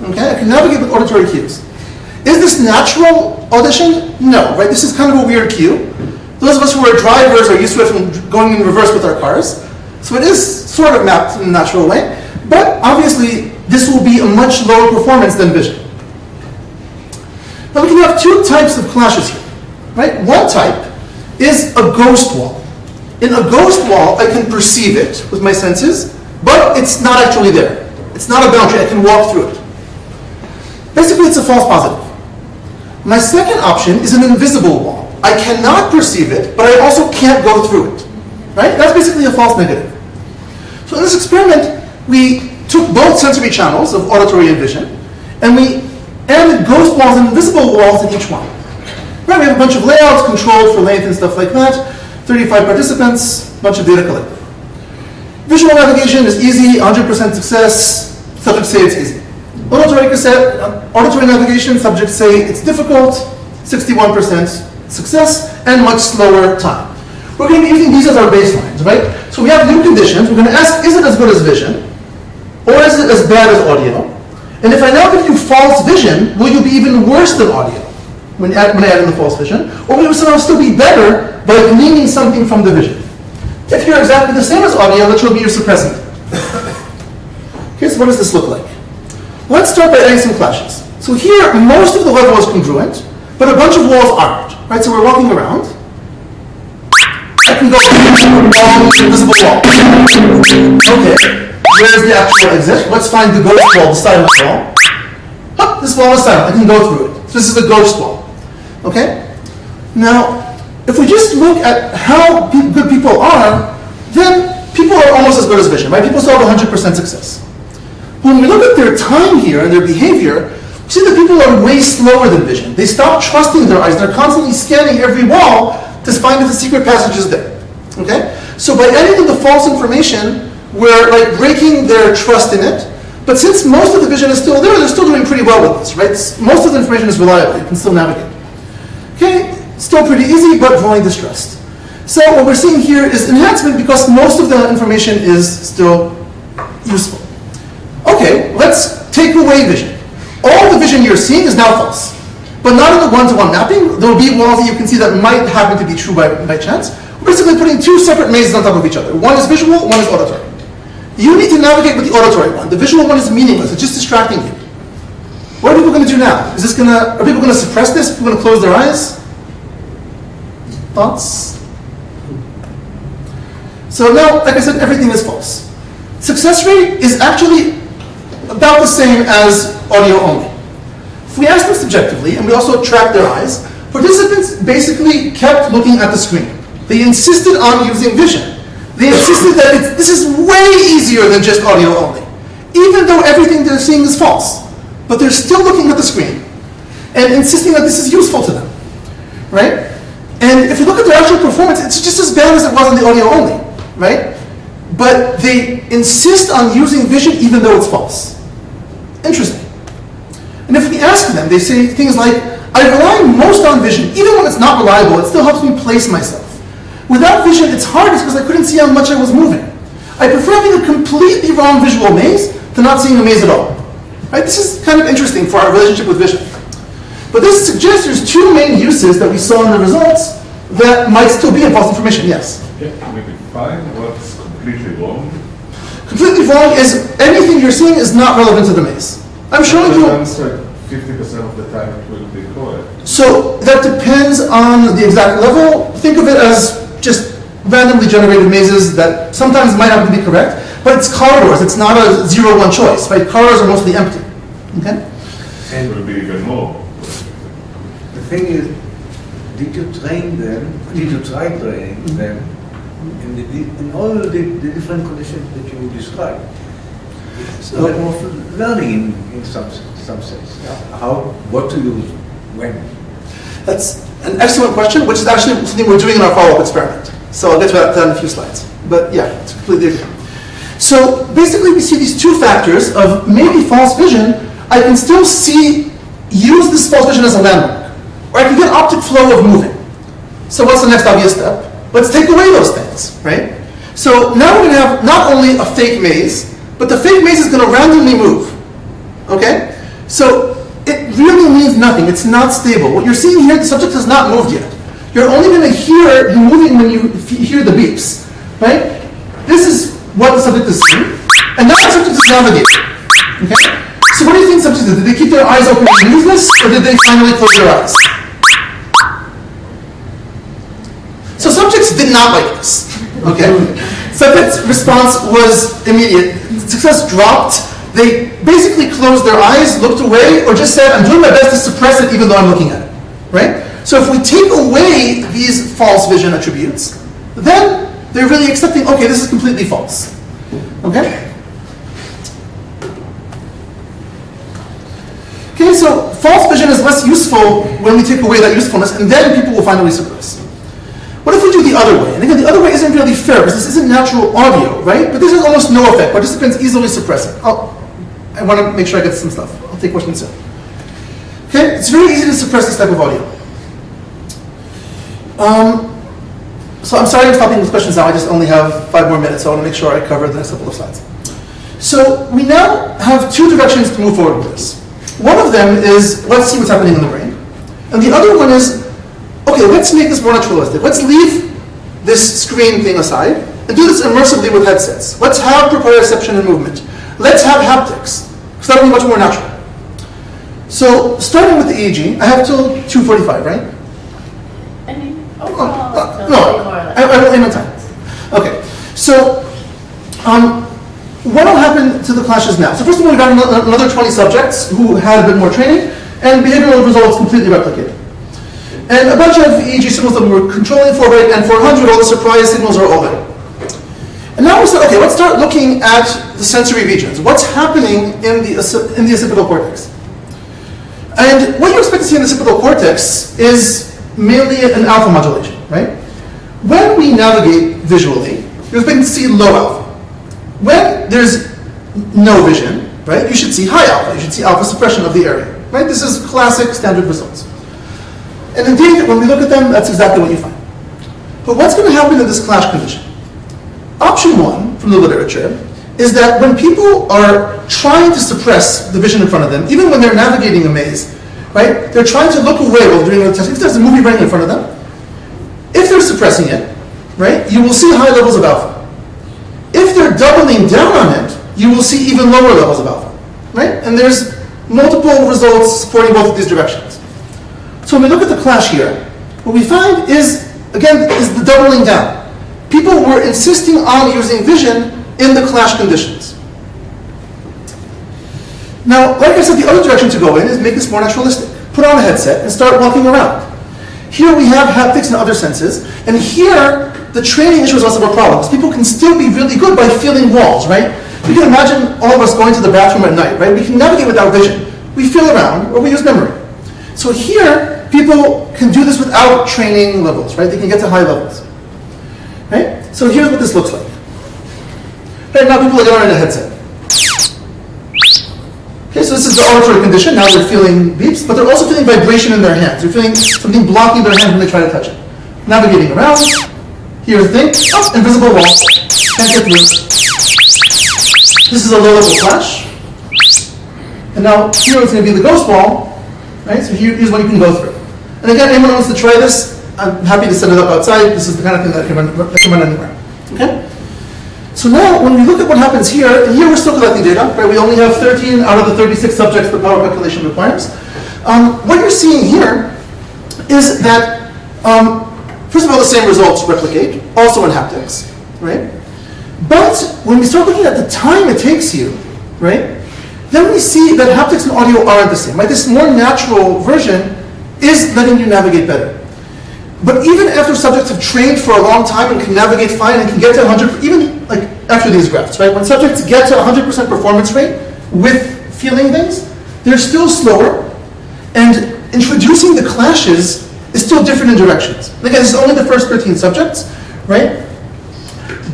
okay? I can navigate with auditory cues. Is this natural audition? No, right? This is kind of a weird cue. Those of us who are drivers are used to it from going in reverse with our cars. So it is sort of mapped in a natural way. But obviously, this will be a much lower performance than vision. Now we can have two types of clashes here, right? One type is a ghost wall. In a ghost wall, I can perceive it with my senses, but it's not actually there. It's not a boundary, I can walk through it. Basically, it's a false positive. My second option is an invisible wall. I cannot perceive it, but I also can't go through it, right? That's basically a false negative. So in this experiment, we took both sensory channels of auditory and vision, and we added ghost walls and invisible walls in each one. Right, we have a bunch of layouts controlled for length and stuff like that, 35 participants, a bunch of data collected. Visual navigation is easy, 100% success, subjects say it's easy. Auditory navigation, subjects say it's difficult, 61% success, and much slower time. We're going to be using these as our baselines, right? So we have new conditions. We're going to ask, is it as good as vision? Or is it as bad as audio? And if I now give you false vision, will you be even worse than audio when I add in the false vision? Or will you somehow still be better by gleaning something from the vision? If you're exactly the same as audio, that will be your suppressing. Okay, so what does this look like? Let's start by adding some clashes. So here, most of the level is congruent, but a bunch of walls aren't. Right, so we're walking around. I can go along the invisible wall. Okay, where's the actual exit? Let's find the ghost wall, the silent wall. Oh, this wall is silent, I can go through it. So this is the ghost wall. Okay? Now, if we just look at how good people are, then people are almost as good as vision, right? People still have 100% success. When we look at their time here and their behavior, we see that people are way slower than vision. They stop trusting their eyes. They're constantly scanning every wall to find if the secret passage is there. Okay? So by adding in the false information, we're like breaking their trust in it. But since most of the vision is still there, they're still doing pretty well with this, right? Most of the information is reliable. You can still navigate. Okay, still pretty easy, but growing distrust. So what we're seeing here is enhancement because most of the information is still useful. Okay, let's take away vision. All the vision you're seeing is now false, but not in the one-to-one mapping. There will be walls that you can see that might happen to be true by chance. We're basically putting two separate mazes on top of each other. One is visual, one is auditory. You need to navigate with the auditory one. The visual one is meaningless. It's just distracting you. What are people going to do now? Are people going to suppress this? People going to close their eyes? Thoughts? So now, like I said, everything is false. Success rate is actually about the same as audio only. If we ask them subjectively, and we also track their eyes, participants basically kept looking at the screen. They insisted on using vision. They insisted that this is way easier than just audio only, even though everything they're seeing is false. But they're still looking at the screen and insisting that this is useful to them, right? And if you look at their actual performance, it's just as bad as it was on the audio only, right? But they insist on using vision even though it's false. Interesting. And if we ask them, they say things like, I rely most on vision. Even when it's not reliable, it still helps me place myself. Without vision, it's hard because I couldn't see how much I was moving. I prefer having a completely wrong visual maze to not seeing a maze at all. Right? This is kind of interesting for our relationship with vision. But this suggests there's two main uses that we saw in the results that might still be in false information. Yes?
Yeah, maybe define what's completely wrong.
Completely wrong is anything you're seeing is not relevant to the maze. I'm showing you.
50% of the time it will be correct.
So that depends on the exact level. Think of it as just randomly generated mazes that sometimes might happen to be correct, but it's corridors. It's not a 0-1 choice, right? Corridors are mostly empty. Okay?
And it will be even more.
The thing is, did you train them? Did you try training them in all the different conditions that you described? So they're more learning in some sense. What to use when?
That's an excellent question, which is actually something we're doing in our follow-up experiment. So I'll get to that in a few slides. But yeah, it's completely different. So basically we see these two factors of maybe false vision. I can still use this false vision as a landmark. Or I can get optic flow of moving. So what's the next obvious step? Let's take away those things, right? So now we're going to have not only a fake maze, but the fake maze is going to randomly move. Okay? So it really means nothing. It's not stable. What you're seeing here, the subject has not moved yet. You're only going to hear him moving when you hear the beeps, right? This is what the subject is seeing. And now the subject is navigating. Okay? So what do you think subjects did? Did they keep their eyes open and use this, or did they finally close their eyes? So subjects did not like this. Okay? Subjects' response was immediate. Success dropped. They basically closed their eyes, looked away, or just said, I'm doing my best to suppress it even though I'm looking at it. Right? So if we take away these false vision attributes, then they're really accepting, okay, this is completely false. Okay? Okay, so false vision is less useful when we take away that usefulness, and then people will finally suppress. What if we do the other way? And again, the other way isn't really fair, because this isn't natural audio, right? But this has almost no effect. Participants easily suppress it. I want to make sure I get some stuff. I'll take questions soon. Okay, it's very easy to suppress this type of audio. So I'm sorry I'm stopping with questions now. I just only have 5 more minutes, so I want to make sure I cover the next couple of slides. So we now have 2 directions to move forward with this. One of them is, let's see what's happening in the brain. And the other one is, okay, let's make this more naturalistic. Let's leave this screen thing aside and do this immersively with headsets. Let's have proprioception and movement. Let's have haptics, because that'll be much more natural. So starting with the EEG, I have till 2:45, right?
I mean, overall,
No, I will aim on time. Okay, so what will happen to the clashes now? So first of all, we got another 20 subjects who had a bit more training, and behavioral results completely replicated. And a bunch of EEG signals that we were controlling for, right, and for 100, all the surprise signals are all there. And now we said, okay, let's start looking at the sensory regions. What's happening in the occipital cortex? And what you expect to see in the occipital cortex is mainly an alpha modulation, right? When we navigate visually, you're expecting to see low alpha. When there's no vision, right, you should see high alpha. You should see alpha suppression of the area, right? This is classic standard results. And indeed, when we look at them, that's exactly what you find. But what's going to happen in this clash condition? Option one from the literature is that when people are trying to suppress the vision in front of them, even when they're navigating a maze, right, they're trying to look away while doing the test. If there's a movie running in front of them, if they're suppressing it, right, you will see high levels of alpha. If they're doubling down on it, you will see even lower levels of alpha, right? And there's multiple results supporting both of these directions. So when we look at the clash here, what we find is, again, is the doubling down. People were insisting on using vision in the clash conditions. Now, like I said, the other direction to go in is make this more naturalistic. Put on a headset and start walking around. Here we have haptics and other senses, and here the training issue is also a problem, because people can still be really good by feeling walls, right? You can imagine all of us going to the bathroom at night, right? We can navigate without vision. We feel around, or we use memory. So here, people can do this without training levels, right? They can get to high levels, right? So here's what this looks like. Right now, people are wearing a headset. Okay, so this is the auditory condition. Now they're feeling beeps, but they're also feeling vibration in their hands. They're feeling something blocking their hand when they try to touch it. Navigating around. Here's the thing. Oh, invisible wall. Can't get through. This is a low-level flash. And now here it's going to be the ghost wall. Right? So here's what you can go through. And again, anyone who wants to try this, I'm happy to set it up outside. This is the kind of thing that can run anywhere. Okay? So now, when we look at what happens here, and here we're still collecting data, right? We only have 13 out of the 36 subjects the power calculation requires. What you're seeing here is that, first of all, the same results replicate, also in haptics, right? But when we start looking at the time it takes you, right, then we see that haptics and audio aren't the same, right? This more natural version is letting you navigate better. But even after subjects have trained for a long time and can navigate fine and can get to 100, even like after these graphs, right? When subjects get to 100% performance rate with feeling things, they're still slower, and introducing the clashes is still different in directions. Again, this is only the first 13 subjects, right?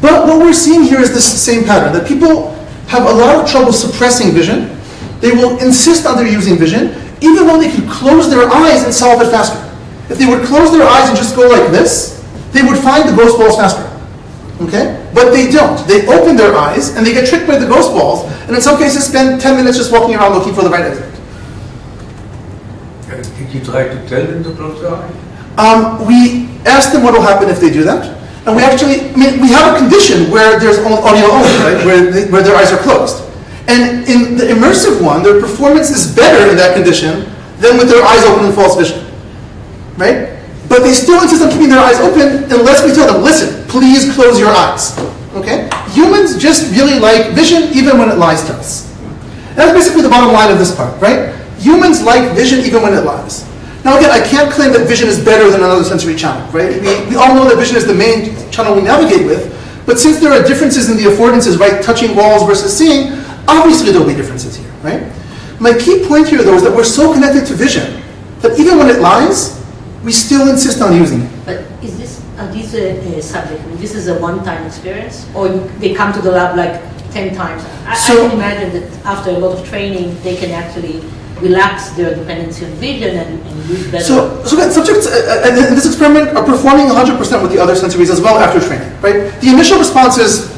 But what we're seeing here is this same pattern, that people have a lot of trouble suppressing vision. They will insist on their using vision, even though they can close their eyes and solve it faster. If they would close their eyes and just go like this, they would find the ghost balls faster. Okay? But they don't. They open their eyes and they get tricked by the ghost balls, and in some cases spend 10 minutes just walking around looking for the right exit.
Did you try to tell them to close their eyes?
We ask them what will happen if they do that. And we actually, we have a condition where there's audio only, right? Where their eyes are closed. And in the immersive one, their performance is better in that condition than with their eyes open in false vision. Right? But they still insist on keeping their eyes open unless we tell them, listen, please close your eyes. Okay? Humans just really like vision even when it lies to us. And that's basically the bottom line of this part, right? Humans like vision even when it lies. Now again, I can't claim that vision is better than another sensory channel, right? We all know that vision is the main channel we navigate with, but since there are differences in the affordances, right, touching walls versus seeing, obviously there'll be differences here, right? My key point here though is that we're so connected to vision that even when it lies, we still insist on using it.
But is this, are these subject, I mean, this is a one-time experience, or they come to the lab like 10 times? I can imagine that after a lot of training, they can actually relax their dependency on vision and use better.
So again, subjects in this experiment are performing 100% with the other sensories as well after training, right? The initial responses,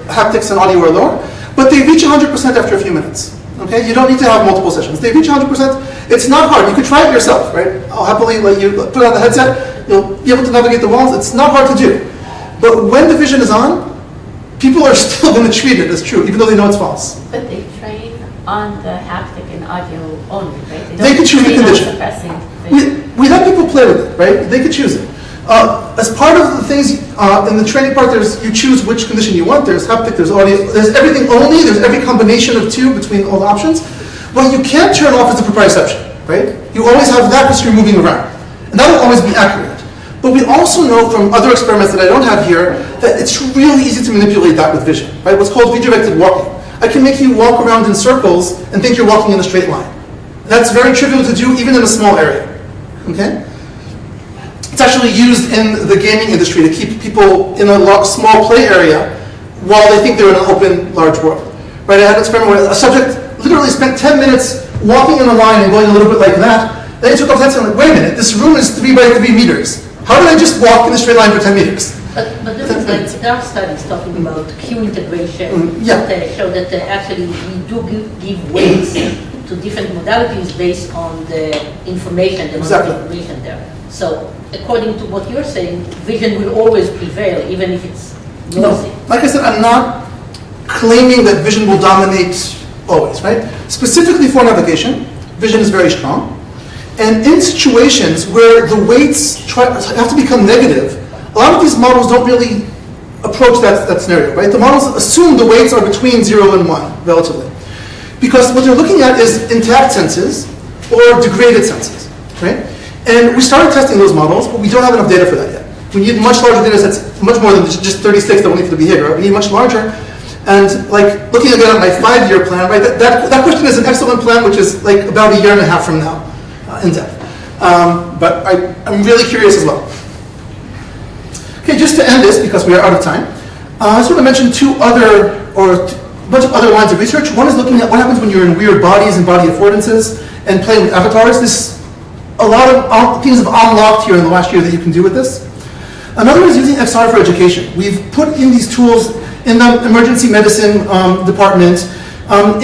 haptics and audio are lower, but they reach 100% after a few minutes. Okay, you don't need to have multiple sessions. They reach 100%. It's not hard. You can try it yourself, right? I'll happily let you put on the headset. You'll be able to navigate the walls. It's not hard to do. But when the vision is on, people are still going to treat it as true, even though they know it's false.
But they train on the haptic and audio only, right?
They can choose the condition.
Suppressing
We let people play with it, right? They could choose it. As part of the things in the training part, you choose which condition you want. There's haptic, there's audio, there's everything only, there's every combination of two between all the options. What you can't turn off is the proprioception, right? You always have that because you're moving around. And that will always be accurate. But we also know from other experiments that I don't have here that it's really easy to manipulate that with vision, right? What's called redirected walking. I can make you walk around in circles and think you're walking in a straight line. That's very trivial to do even in a small area, okay? It's actually used in the gaming industry to keep people in a small play area while they think they're in an open, large world. Right? I had an experiment where a subject literally spent 10 minutes walking in a line and going a little bit like that. Then he took off that and I'm like, wait a minute, this room is 3 by 3 meters. How did I just walk in a straight line for 10 meters?
But there are studies talking about Q integration that show that actually we do give weights to different modalities based on the information, the information there. So according to what you're saying, vision will always prevail, even if it's noisy.
No, like I said, I'm not claiming that vision will dominate always, right? Specifically for navigation, vision is very strong. And in situations where the weights have to become negative, a lot of these models don't really approach that scenario, right? The models assume the weights are between 0 and 1, relatively. Because what they're looking at is intact senses or degraded senses, right? And we started testing those models, but we don't have enough data for that yet. We need much larger data sets, much more than just 36 that we need for the behavior. We need much larger. And like looking again at my 5-year plan, right? That question is an excellent plan, which is like about 1.5 years from now in depth. But I'm really curious as well. Okay, just to end this, because we are out of time, I just want to mention a bunch of other lines of research. One is looking at what happens when you're in weird bodies and body affordances and playing with avatars. A lot of things have unlocked here in the last year that you can do with this. Another is using XR for education. We've put in these tools in the emergency medicine department,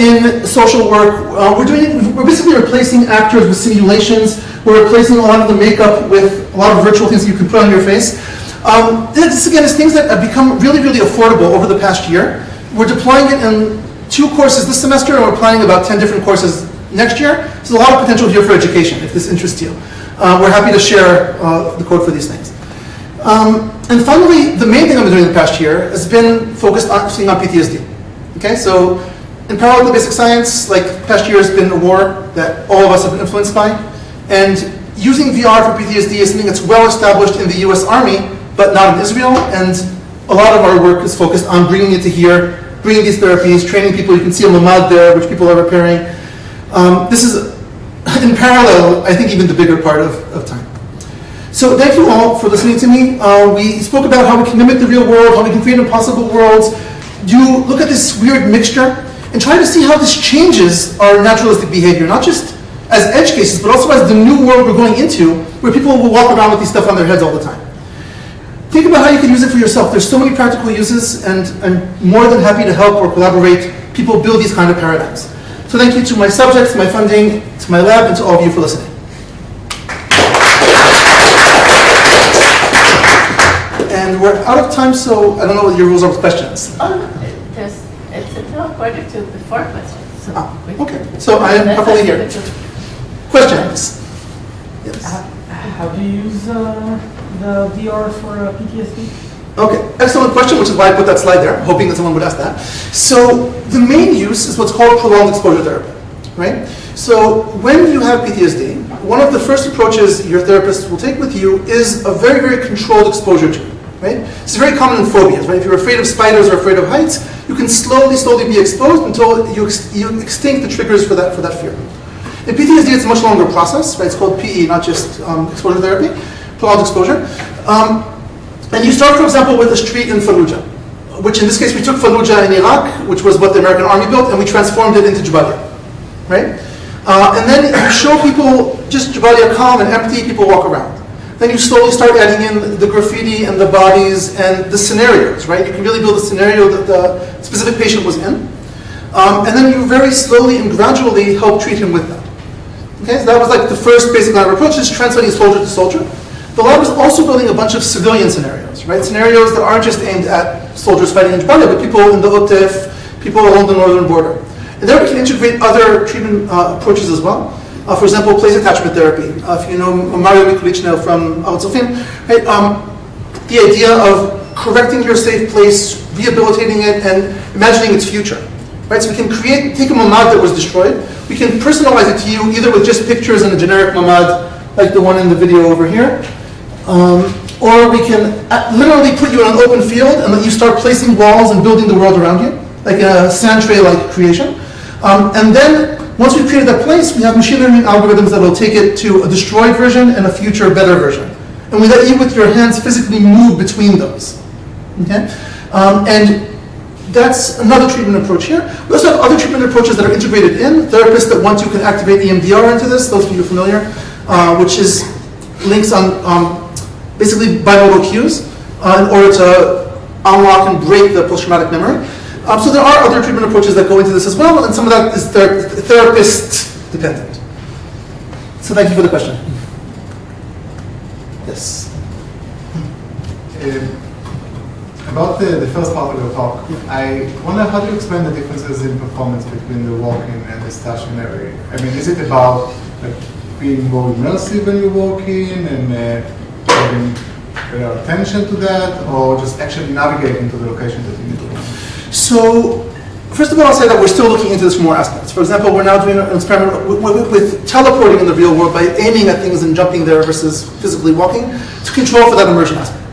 in social work. We're basically replacing actors with simulations. We're replacing a lot of the makeup with a lot of virtual things that you can put on your face. This again is things that have become really, really affordable over the past year. We're deploying it in 2 courses this semester, and we're planning about 10 different courses next year. So there's a lot of potential here for education, if this interests you. We're happy to share the code for these things. And finally, the main thing I've been doing the past year has been focused on PTSD. Okay, so in parallel to basic science, like past year has been a war that all of us have been influenced by. And using VR for PTSD is something that's well established in the US Army, but not in Israel. And a lot of our work is focused on bringing it to here, bringing these therapies, training people. You can see a mamad there, which people are repairing. This is, in parallel, I think even the bigger part of time. So thank you all for listening to me. We spoke about how we can mimic the real world, how we can create impossible worlds. You look at this weird mixture and try to see how this changes our naturalistic behavior, not just as edge cases, but also as the new world we're going into, where people will walk around with these stuff on their heads all the time. Think about how you can use it for yourself. There's so many practical uses, and I'm more than happy to help or collaborate people build these kind of paradigms. So thank you to my subjects, my funding, to my lab, and to all of you for listening. And we're out of time, so I don't know what your rules are with questions.
Oh, it's until 1:45 before questions. So
okay, so I am happily here. Questions? Yes.
How do you use the VR for PTSD?
Okay, excellent question, which is why I put that slide there, hoping that someone would ask that. So the main use is what's called prolonged exposure therapy, right? So when you have PTSD, one of the first approaches your therapist will take with you is a very, very controlled exposure to it, right? It's very common in phobias, right? If you're afraid of spiders or afraid of heights, you can slowly be exposed until you extinct the triggers for that fear. In PTSD, it's a much longer process, right? It's called PE, not just exposure therapy, prolonged exposure. And you start, for example, with a street in Fallujah, which in this case we took Fallujah in Iraq, which was what the American army built, and we transformed it into Jabalia, right? And then you show people just Jabalia calm and empty, people walk around. Then you slowly start adding in the graffiti and the bodies and the scenarios, right? You can really build a scenario that the specific patient was in. And then you very slowly and gradually help treat him with that. Okay, so that was like the first basic line of approach, is translating soldier to soldier. The lab is also building a bunch of civilian scenarios, right? Scenarios that aren't just aimed at soldiers fighting in Jabalia, but people in the Utif, people along the northern border. And there we can integrate other treatment approaches as well. For example, place attachment therapy. If you know Mario Mikulichno from Al-Tzofim, right? The idea of correcting your safe place, rehabilitating it, and imagining its future. Right? So we can take a mamad that was destroyed, we can personalize it to you either with just pictures and a generic mamad, like the one in the video over here, or we can literally put you in an open field and let you start placing walls and building the world around you, like a sand tray-like creation. And then, once we've created that place, we have machine learning algorithms that will take it to a destroyed version and a future better version. And we let you, with your hands, physically move between those. Okay? And That's another treatment approach here. We also have other treatment approaches that are integrated in. Therapists that want to can activate EMDR into this, those of you who are familiar, which is links on basically bimodal cues in order to unlock and break the post-traumatic memory. So there are other treatment approaches that go into this as well, and some of that is therapist dependent. So thank you for the question. Yes.
About the first part of your talk, I wonder how do you explain the differences in performance between the walking and the stationary? I mean, is it about like, being more immersive when you're walking and having better attention to that, or just actually navigating to the location that you need to go?
So, first of all, I'll say that we're still looking into this from more aspects. For example, we're now doing an experiment with teleporting in the real world by aiming at things and jumping there versus physically walking to control for that immersion aspect.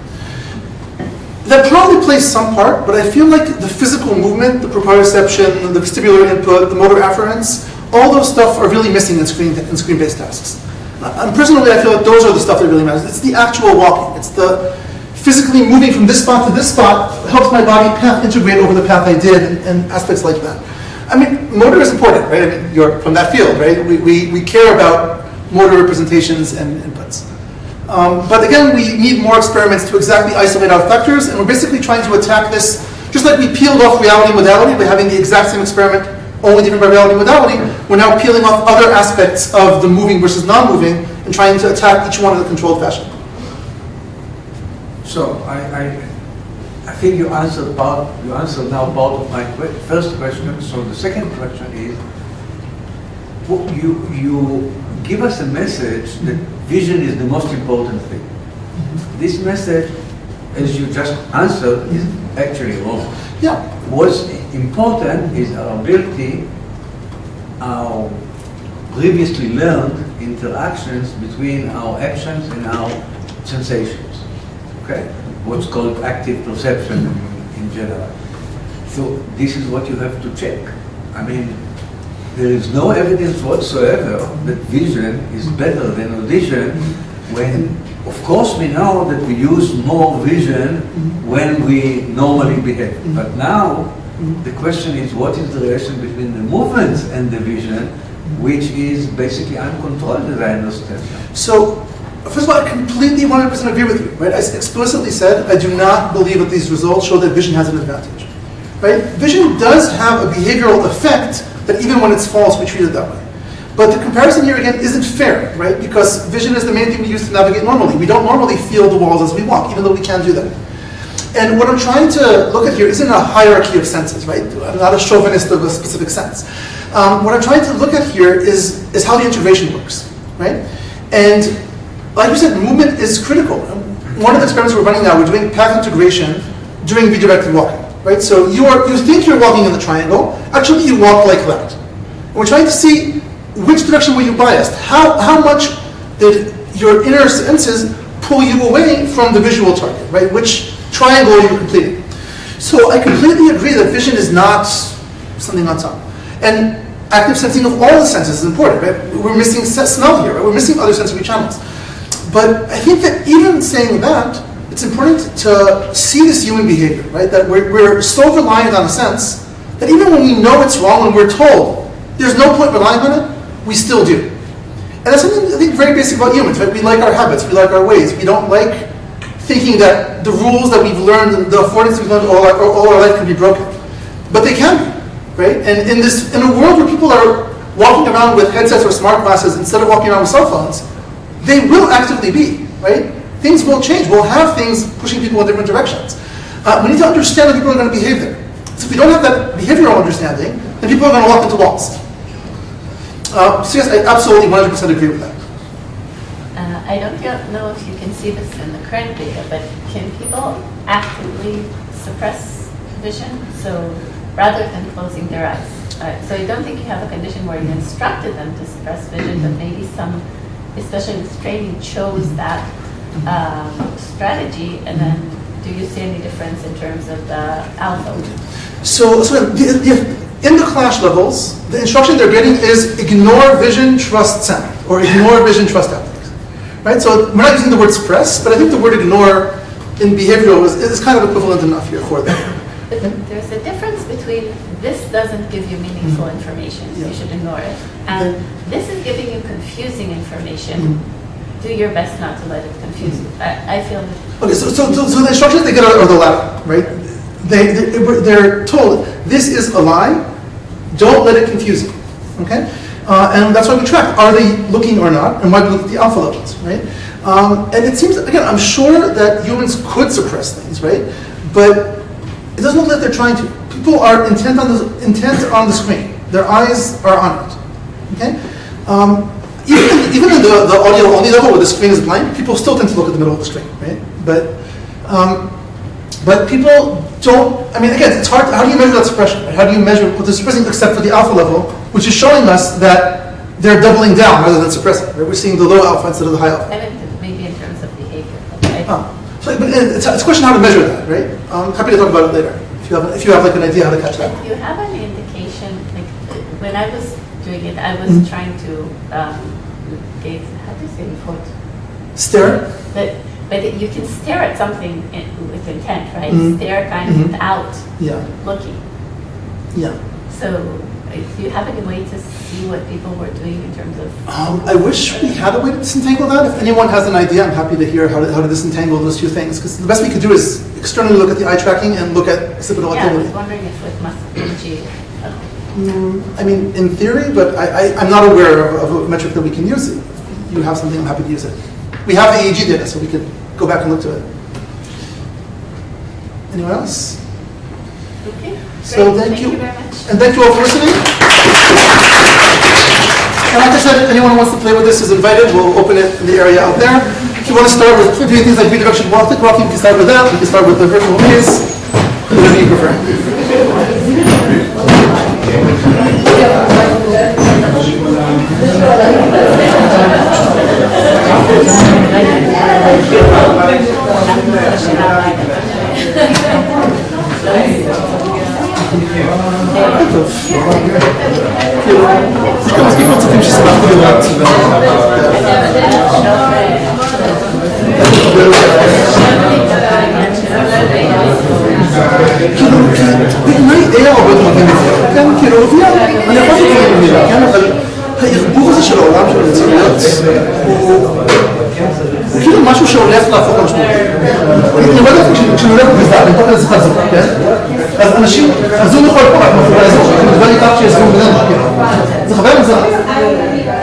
That probably plays some part, but I feel like the physical movement, the proprioception, the vestibular input, the motor afferents, all those stuff are really missing in screen-based tasks. And personally, I feel like those are the stuff that really matters. It's the actual walking. It's the physically moving from this spot to this spot helps my body path integrate over the path I did and aspects like that. I mean, motor is important, right? I mean, you're from that field, right? We care about motor representations and inputs. But again, we need more experiments to exactly isolate our factors, and we're basically trying to attack this, just like we peeled off reality modality by having the exact same experiment, only different by reality modality, we're now peeling off other aspects of the moving versus non-moving and trying to attack each one in a controlled fashion.
So I think you answered now part of my first question. So the second question is, you give us a message that vision is the most important thing. This message, as you just answered, is actually wrong.
Yeah.
What's important is our ability, our previously learned interactions between our actions and our sensations. Okay? What's called active perception in general. So this is what you have to check. I mean, there is no evidence whatsoever that vision is better than audition when, of course, we know that we use more vision when we normally behave. But now, the question is, what is the relation between the movements and the vision, which is basically uncontrolled, as I understand.
So, first of all, I completely 100% agree with you, right? I explicitly said I do not believe that these results show that vision has an advantage, right? Vision does have a behavioral effect that even when it's false, we treat it that way. But the comparison here again isn't fair, right? Because vision is the main thing we use to navigate normally. We don't normally feel the walls as we walk, even though we can do that. And what I'm trying to look at here isn't a hierarchy of senses, right? I'm not a chauvinist of a specific sense. What I'm trying to look at here is how the integration works, right? And like you said, movement is critical. One of the experiments we're running now, we're doing path integration during redirected walking, right? So you think you're walking in the triangle, actually you walk like that. And we're trying to see which direction were you biased? How much did your inner senses pull you away from the visual target, right? Which triangle are you completing? So I completely agree that vision is not something on top. And active sensing of all the senses is important, right? We're missing smell here, right? We're missing other sensory channels. But I think that even saying that, it's important to see this human behavior, right? That we're so reliant on a sense that even when we know it's wrong, when we're told there's no point relying on it, we still do. And that's something I think very basic about humans, right? We like our habits, we like our ways. We don't like thinking that the rules that we've learned and the affordance we've learned all our life can be broken. But they can be, right? And in a world where people are walking around with headsets or smart glasses instead of walking around with cell phones, they will actively be, right? Things will change. We'll have things pushing people in different directions. We need to understand that people are going to behave there. So if we don't have that behavioral understanding, then people are going to walk into walls. So yes, I absolutely 100% agree with that.
I don't know if you can see this in the current data, but can people actively suppress vision? So rather than closing their eyes. So I don't think you have a condition where you instructed them to suppress vision, but maybe some, especially with training, chose that strategy, and then do you see any difference in terms of the alpha?
So in the clash levels, the instruction they're getting is ignore vision, trust sound, or ignore vision, trust haptics. Right? So we're not using the word suppress, but I think the word ignore in behavioral is kind of equivalent enough here for that.
But there's a difference between this doesn't give you meaningful information,
Yeah.
you should ignore it, and this is giving you confusing information. Do your best not to let it confuse you. I feel.
Okay, so the instructions they get are the latter, right? They're told, this is a lie, don't let it confuse you, okay? And that's why we track, are they looking or not, and why we look at the alpha levels, right? And it seems, again, I'm sure that humans could suppress things, right? But it doesn't look like they're trying to. People are intent on the screen. Their eyes are on it, okay? Even in the audio-only level where the screen is blank, people still tend to look at the middle of the screen, right? But people don't, I mean, again, it's hard, how do you measure that suppression? Right? How do you measure what they're suppressing except for the alpha level, which is showing us that they're doubling down rather than suppressing, right? We're seeing the low alpha instead of the high alpha.
I mean, maybe in terms of behavior.
So, but it's a question how to measure that, right? I'm happy to talk about it later, if you have like an idea how to catch that.
Do you have any indication, like, when I was doing it, I was trying to gaze, how do you say report?
Stare?
But you can stare at something with intent, right? Stare kind of without looking.
Yeah.
So, do you have any way to see what people were doing in terms of?
I wish we had a way to disentangle that. If anyone has an idea, I'm happy to hear how to disentangle those two things. Because the best we could do is externally look at the eye tracking and look at occipital
Yeah, I
activity.
was wondering if with muscle
I mean, in theory, but I'm not aware of a metric that we can use. If you have something, I'm happy to use it. We have the EEG data, so we could go back and look to it. Anyone else?
Okay.
So
Great.
thank you.
very much.
And thank you all for listening. And like I said, if anyone wants to play with this is invited. We'll open it in the area out there. If you want to start with doing things like redirection walking, you can start with that. We can start with the virtual maze. Whatever you prefer. Siamo ci si sta בעיניי היה הרבה יותר מתאים לפני. כן, כאילו, אני יכול לעשות את זה, כן, אבל הערבוב הזה של העולם של המציאות הוא כאילו משהו שהולך להפוך למשמעותי. אני רואה את זה כשאני הולך בגזר, אני תוך לזה חזור, כן? אז אנשים, הזום יכול פה רק מאחורי האזור, אני מדבר איתך שיש זום בינינו, כאילו. זה חוויה מזרה,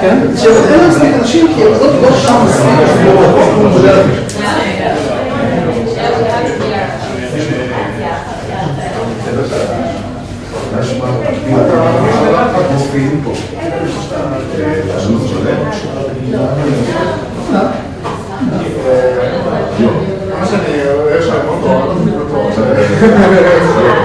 כן? שאין להם מספיק אנשים, כי הם לא שם מספיק, הוא בדרך.
מופיעים פה. מה שאני רואה שהמון דור,
אתה רוצה לסגל?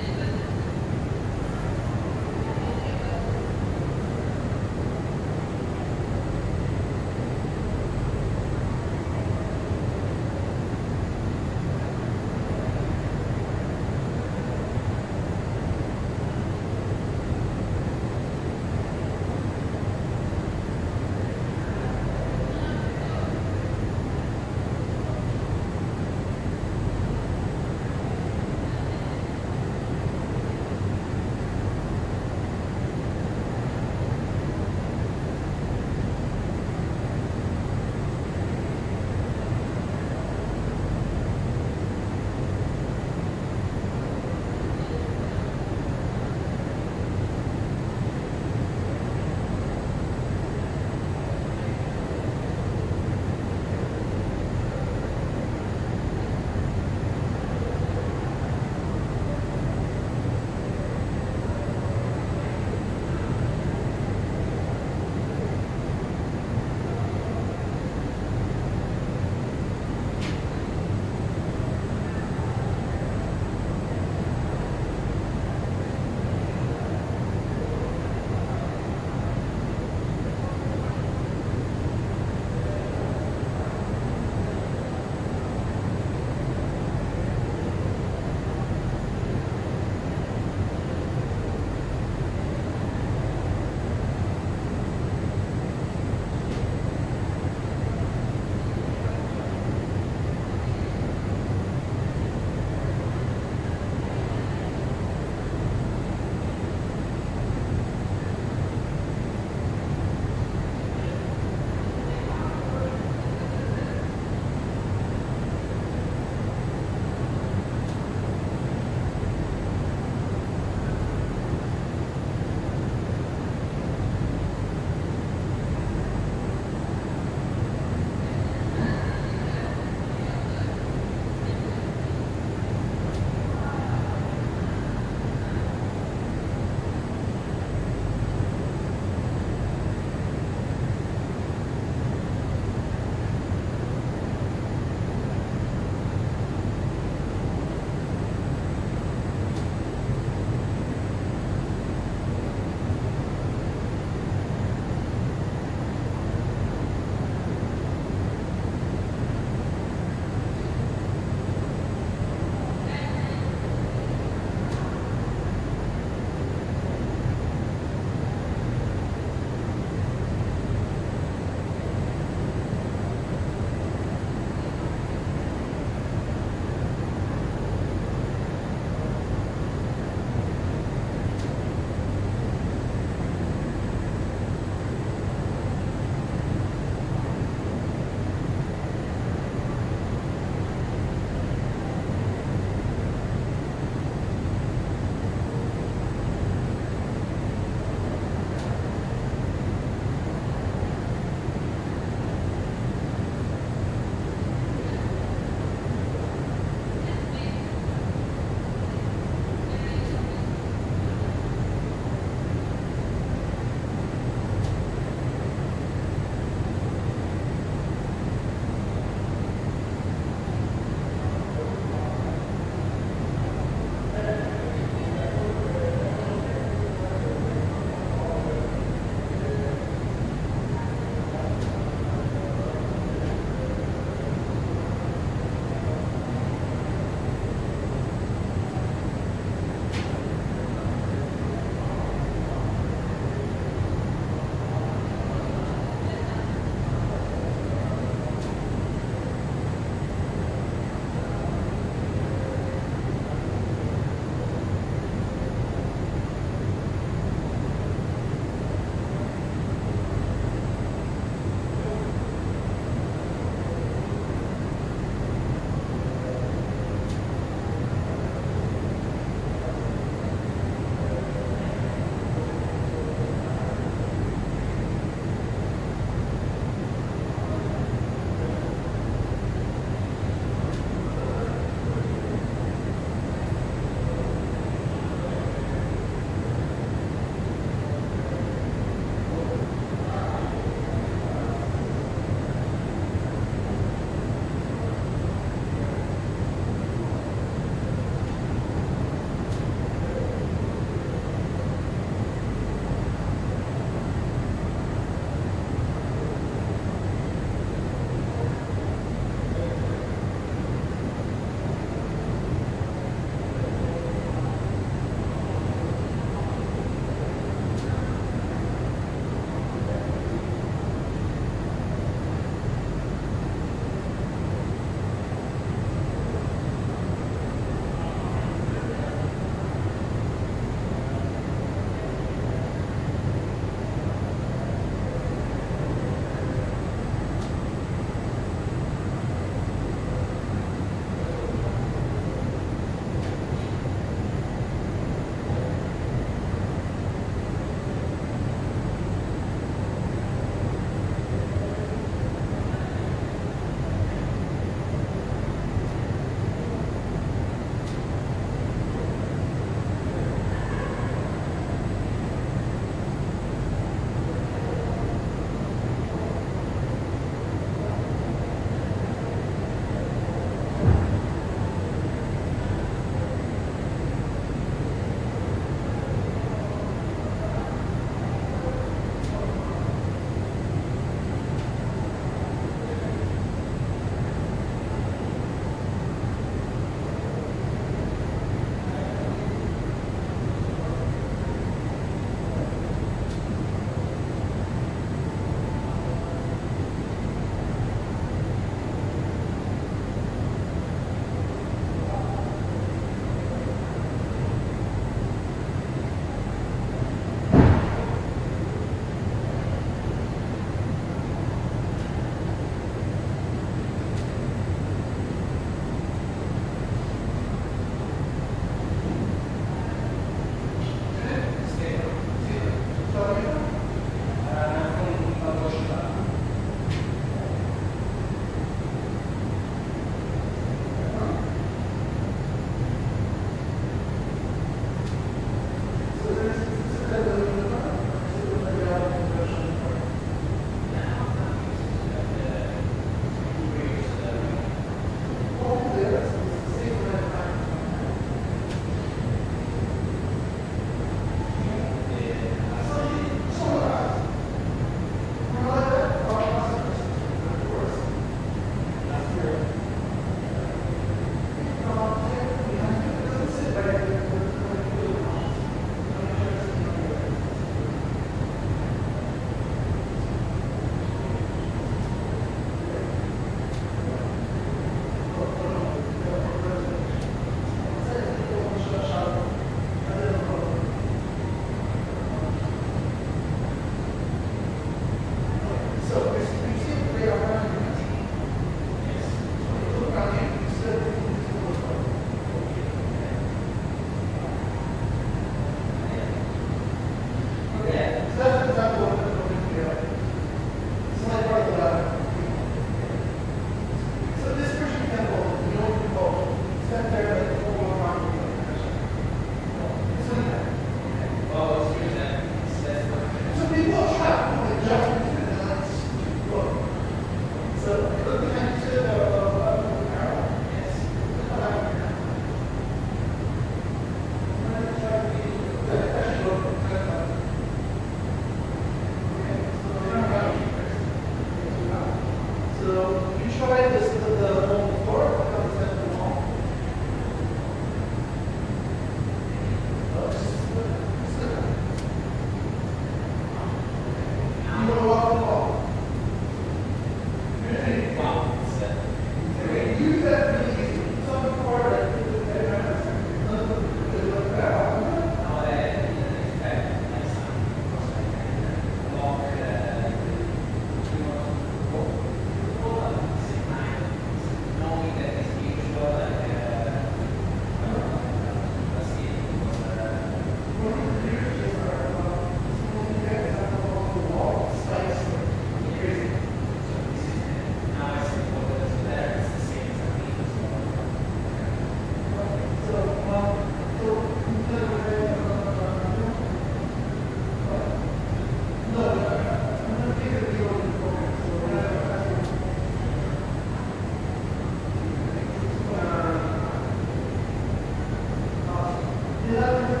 Thank you.